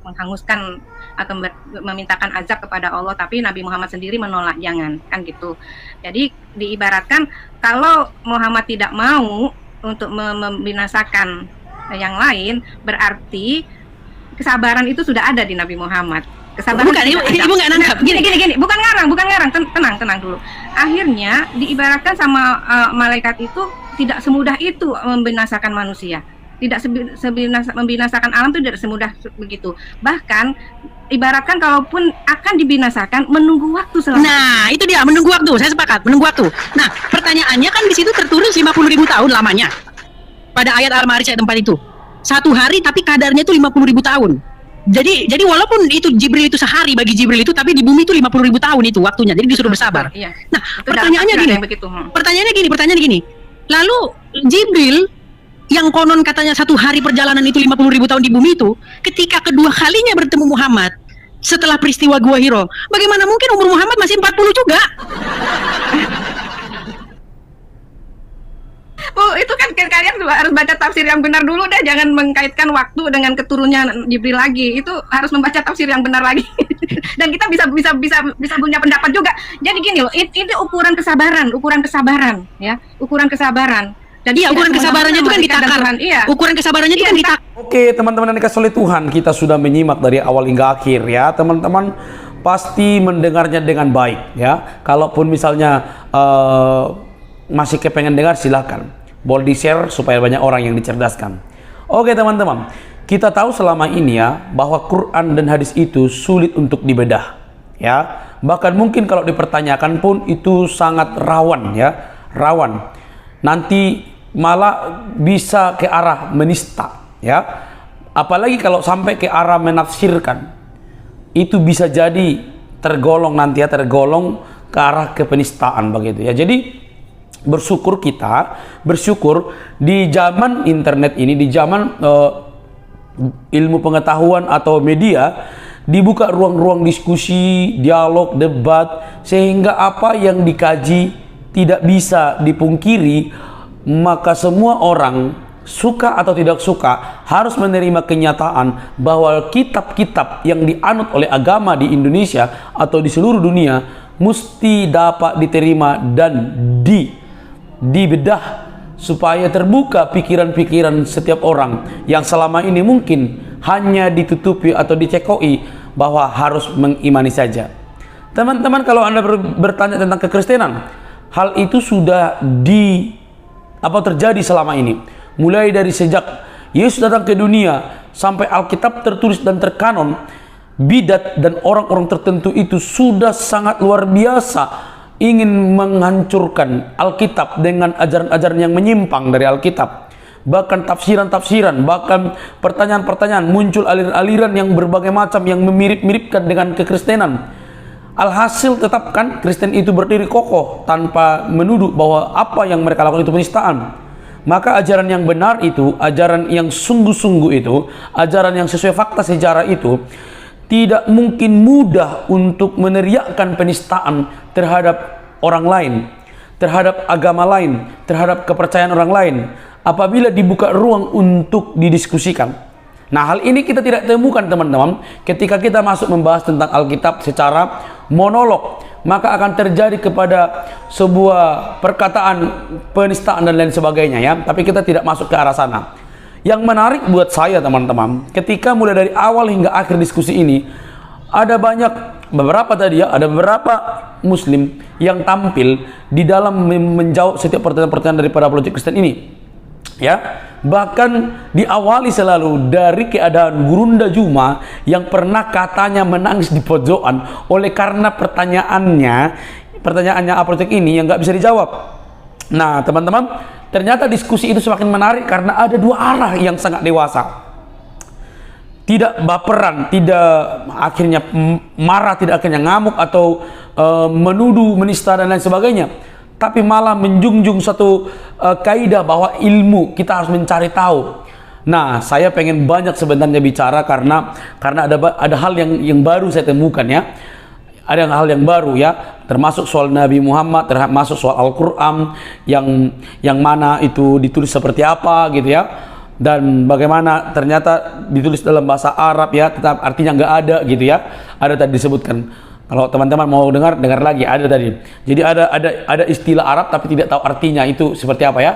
menghanguskan atau memintakan azab kepada Allah, tapi Nabi Muhammad sendiri menolak, jangan kan gitu. Jadi diibaratkan kalau Muhammad tidak mau untuk membinasakan yang lain, berarti kesabaran itu sudah ada di Nabi Muhammad. Kesabaran
Bukan, ibu nggak nangkap.
Gini, bukan ngarang, tenang dulu. Akhirnya diibaratkan sama malaikat itu tidak semudah itu membinasakan manusia. Tidak membinasakan alam itu tidak semudah begitu. Bahkan ibaratkan kalaupun akan dibinasakan, menunggu waktu selama.
Nah, itu dia, menunggu waktu. Saya sepakat, menunggu waktu. Nah, pertanyaannya kan di situ tertulis 50.000 tahun lamanya. Pada ayat Al-Ma'arij ayat 4 itu. 1 hari tapi kadarnya itu 50.000 tahun. Jadi walaupun itu Jibril itu sehari bagi Jibril itu, tapi di bumi itu 50.000 tahun itu waktunya. Jadi disuruh bersabar.
Iya.
Nah,
Itu
pertanyaannya gini. Pertanyaannya gini. Lalu Jibril yang konon katanya 1 hari perjalanan itu 50.000 tahun di bumi itu, ketika kedua kalinya bertemu Muhammad setelah peristiwa Gua Hiro, bagaimana mungkin umur Muhammad masih 40 juga?
Oh, itu kan kalian harus baca tafsir yang benar dulu deh, jangan mengkaitkan waktu dengan keturunannya Jibril lagi. Itu harus membaca tafsir yang benar lagi. Dan kita bisa punya pendapat juga. Jadi gini loh, itu ukuran kesabaran ya, ukuran kesabaran. Jadi
Iya, ukuran kesabarannya itu kan ditakar.
Iya.
Ukuran kesabarannya itu kan ditakar.
Oke, teman-teman yang dikasih oleh Tuhan, kita sudah menyimak dari awal hingga akhir ya. Teman-teman pasti mendengarnya dengan baik ya. Kalaupun misalnya masih kepengen dengar, silahkan boleh di-share supaya banyak orang yang dicerdaskan. Oke teman-teman, kita tahu selama ini ya bahwa Quran dan hadis itu sulit untuk dibedah ya. Bahkan mungkin kalau dipertanyakan pun itu sangat rawan ya, rawan. Nanti malah bisa ke arah menista ya. Apalagi kalau sampai ke arah menafsirkan, itu bisa jadi tergolong nanti ya, tergolong ke arah kepenistaan begitu ya. Jadi bersyukur di zaman internet ini, di zaman ilmu pengetahuan atau media, dibuka ruang-ruang diskusi, dialog, debat, sehingga apa yang dikaji tidak bisa dipungkiri, maka semua orang suka atau tidak suka harus menerima kenyataan bahwa kitab-kitab yang dianut oleh agama di Indonesia atau di seluruh dunia mesti dapat diterima dan dibedah supaya terbuka pikiran-pikiran setiap orang yang selama ini mungkin hanya ditutupi atau dicekoi bahwa harus mengimani saja. Teman-teman, kalau Anda bertanya tentang kekristenan, hal itu sudah terjadi selama ini. Mulai dari sejak Yesus datang ke dunia sampai Alkitab tertulis dan terkanon, bidat dan orang-orang tertentu itu sudah sangat luar biasa ingin menghancurkan Alkitab dengan ajaran-ajaran yang menyimpang dari Alkitab. Bahkan tafsiran-tafsiran, bahkan pertanyaan-pertanyaan, muncul aliran-aliran yang berbagai macam yang memirip-miripkan dengan kekristenan. Alhasil tetapkan Kristen itu berdiri kokoh tanpa menuduh bahwa apa yang mereka lakukan itu penistaan. Maka ajaran yang benar itu, ajaran yang sungguh-sungguh itu, ajaran yang sesuai fakta sejarah itu, tidak mungkin mudah untuk meneriakkan penistaan terhadap orang lain, terhadap agama lain, terhadap kepercayaan orang lain, apabila dibuka ruang untuk didiskusikan. Nah, hal ini kita tidak temukan teman-teman ketika kita masuk membahas tentang Alkitab secara monolog, maka akan terjadi kepada sebuah perkataan penistaan dan lain sebagainya ya. Tapi kita tidak masuk ke arah sana. Yang menarik buat saya teman-teman, ketika mulai dari awal hingga akhir diskusi ini, ada beberapa muslim yang tampil di dalam menjawab setiap pertanyaan-pertanyaan daripada apologet Kristen ini. Ya, bahkan diawali selalu dari keadaan Gurunda Juma yang pernah katanya menangis di pojokan oleh karena pertanyaannya apologet ini yang nggak bisa dijawab. Nah, teman-teman, ternyata diskusi itu semakin menarik karena ada dua arah yang sangat dewasa. Tidak baperan, tidak akhirnya marah, tidak akhirnya ngamuk atau menuduh, menista dan lain sebagainya. Tapi malah menjunjung satu kaidah bahwa ilmu kita harus mencari tahu. Nah, saya pengen banyak sebenarnya bicara karena ada hal yang baru saya temukan ya. Ada hal yang baru ya, termasuk soal Nabi Muhammad, termasuk soal Al-Qur'an yang mana itu ditulis seperti apa gitu ya. Dan bagaimana ternyata ditulis dalam bahasa Arab ya, tetap artinya nggak ada gitu ya. Ada tadi disebutkan. Kalau teman-teman mau dengar lagi, ada tadi. Jadi ada istilah Arab tapi tidak tahu artinya itu seperti apa ya.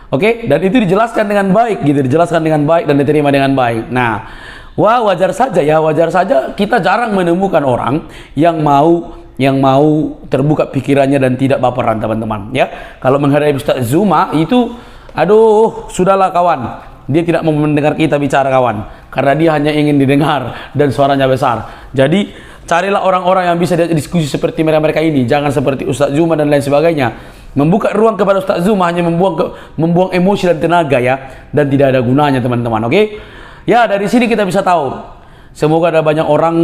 Oke, dan itu dijelaskan dengan baik gitu, dijelaskan dengan baik dan diterima dengan baik. Nah, wajar saja kita jarang menemukan orang yang mau terbuka pikirannya dan tidak baperan, teman-teman ya. Kalau menghadapi Ustaz Zuma itu, aduh, sudahlah kawan. Dia tidak mau mendengar kita bicara, kawan, karena dia hanya ingin didengar dan suaranya besar. Jadi carilah orang-orang yang bisa diskusi seperti mereka ini, jangan seperti Ustaz Zuma dan lain sebagainya. Membuka ruang kepada Ustaz Zuma hanya membuang emosi dan tenaga ya, dan tidak ada gunanya, teman-teman. Oke? Ya, dari sini kita bisa tahu. Semoga ada banyak orang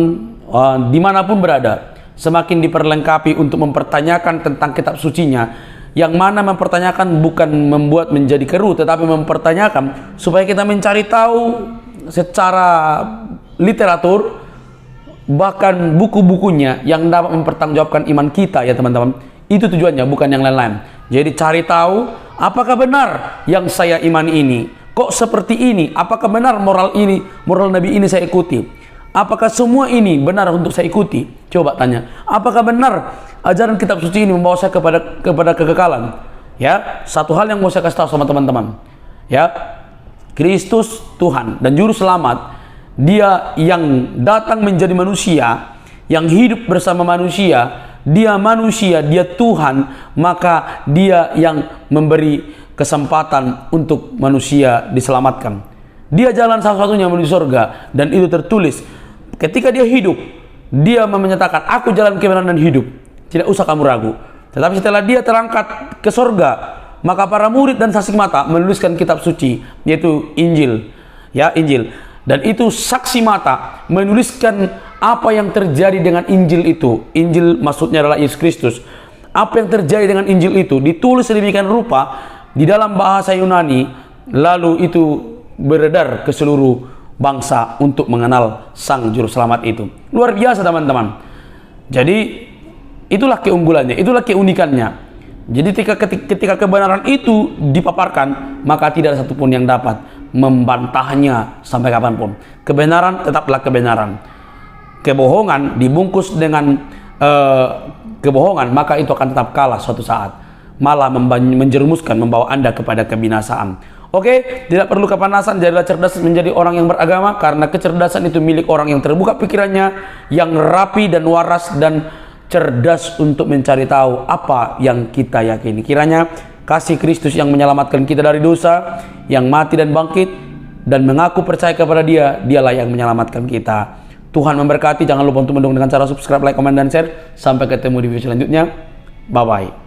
dimanapun berada semakin diperlengkapi untuk mempertanyakan tentang kitab sucinya, yang mana mempertanyakan bukan membuat menjadi keruh, tetapi mempertanyakan supaya kita mencari tahu secara literatur, bahkan buku-bukunya yang dapat mempertanggungjawabkan iman kita ya, teman-teman. Itu tujuannya, bukan yang lain-lain. Jadi cari tahu, apakah benar yang saya imani ini? Kok seperti ini? Apakah benar moral Nabi ini saya ikuti? Apakah semua ini benar untuk saya ikuti? Coba tanya. Apakah benar ajaran kitab suci ini membawa saya kepada kekekalan? Ya, satu hal yang mau saya kasih tahu sama teman-teman. Ya, Kristus Tuhan dan juru selamat, Dia yang datang menjadi manusia, yang hidup bersama manusia. Dia manusia, dia Tuhan, maka dia yang memberi kesempatan untuk manusia diselamatkan. Dia jalan satu-satunya menuju surga, dan itu tertulis. Ketika dia hidup, dia menyatakan, aku jalan kebenaran dan hidup. Tidak usah kamu ragu. Tetapi setelah dia terangkat ke surga, maka para murid dan saksi mata menuliskan kitab suci, yaitu Injil. Ya, Injil. Dan itu saksi mata menuliskan apa yang terjadi dengan Injil itu. Injil maksudnya adalah Yesus Kristus. Apa yang terjadi dengan Injil itu ditulis sedemikian rupa di dalam bahasa Yunani, lalu itu beredar ke seluruh bangsa untuk mengenal Sang Juru Selamat itu. Luar biasa, teman-teman. Jadi itulah keunggulannya, itulah keunikannya. Jadi ketika kebenaran itu dipaparkan, maka tidak ada satupun yang dapat membantahnya sampai kapanpun. Kebenaran tetaplah kebenaran. Kebohongan dibungkus dengan kebohongan, maka itu akan tetap kalah suatu saat, malah menjerumuskan, membawa Anda kepada kebinasaan. Oke, tidak perlu kepanasan, jadilah cerdas menjadi orang yang beragama, karena kecerdasan itu milik orang yang terbuka pikirannya, yang rapi dan waras dan cerdas untuk mencari tahu apa yang kita yakini. Kiranya kasih Kristus yang menyelamatkan kita dari dosa, yang mati dan bangkit, dan mengaku percaya kepada Dia, Dialah yang menyelamatkan kita. Tuhan memberkati. Jangan lupa untuk mendukung dengan cara subscribe, like, komen, dan share. Sampai ketemu di video selanjutnya. Bye-bye.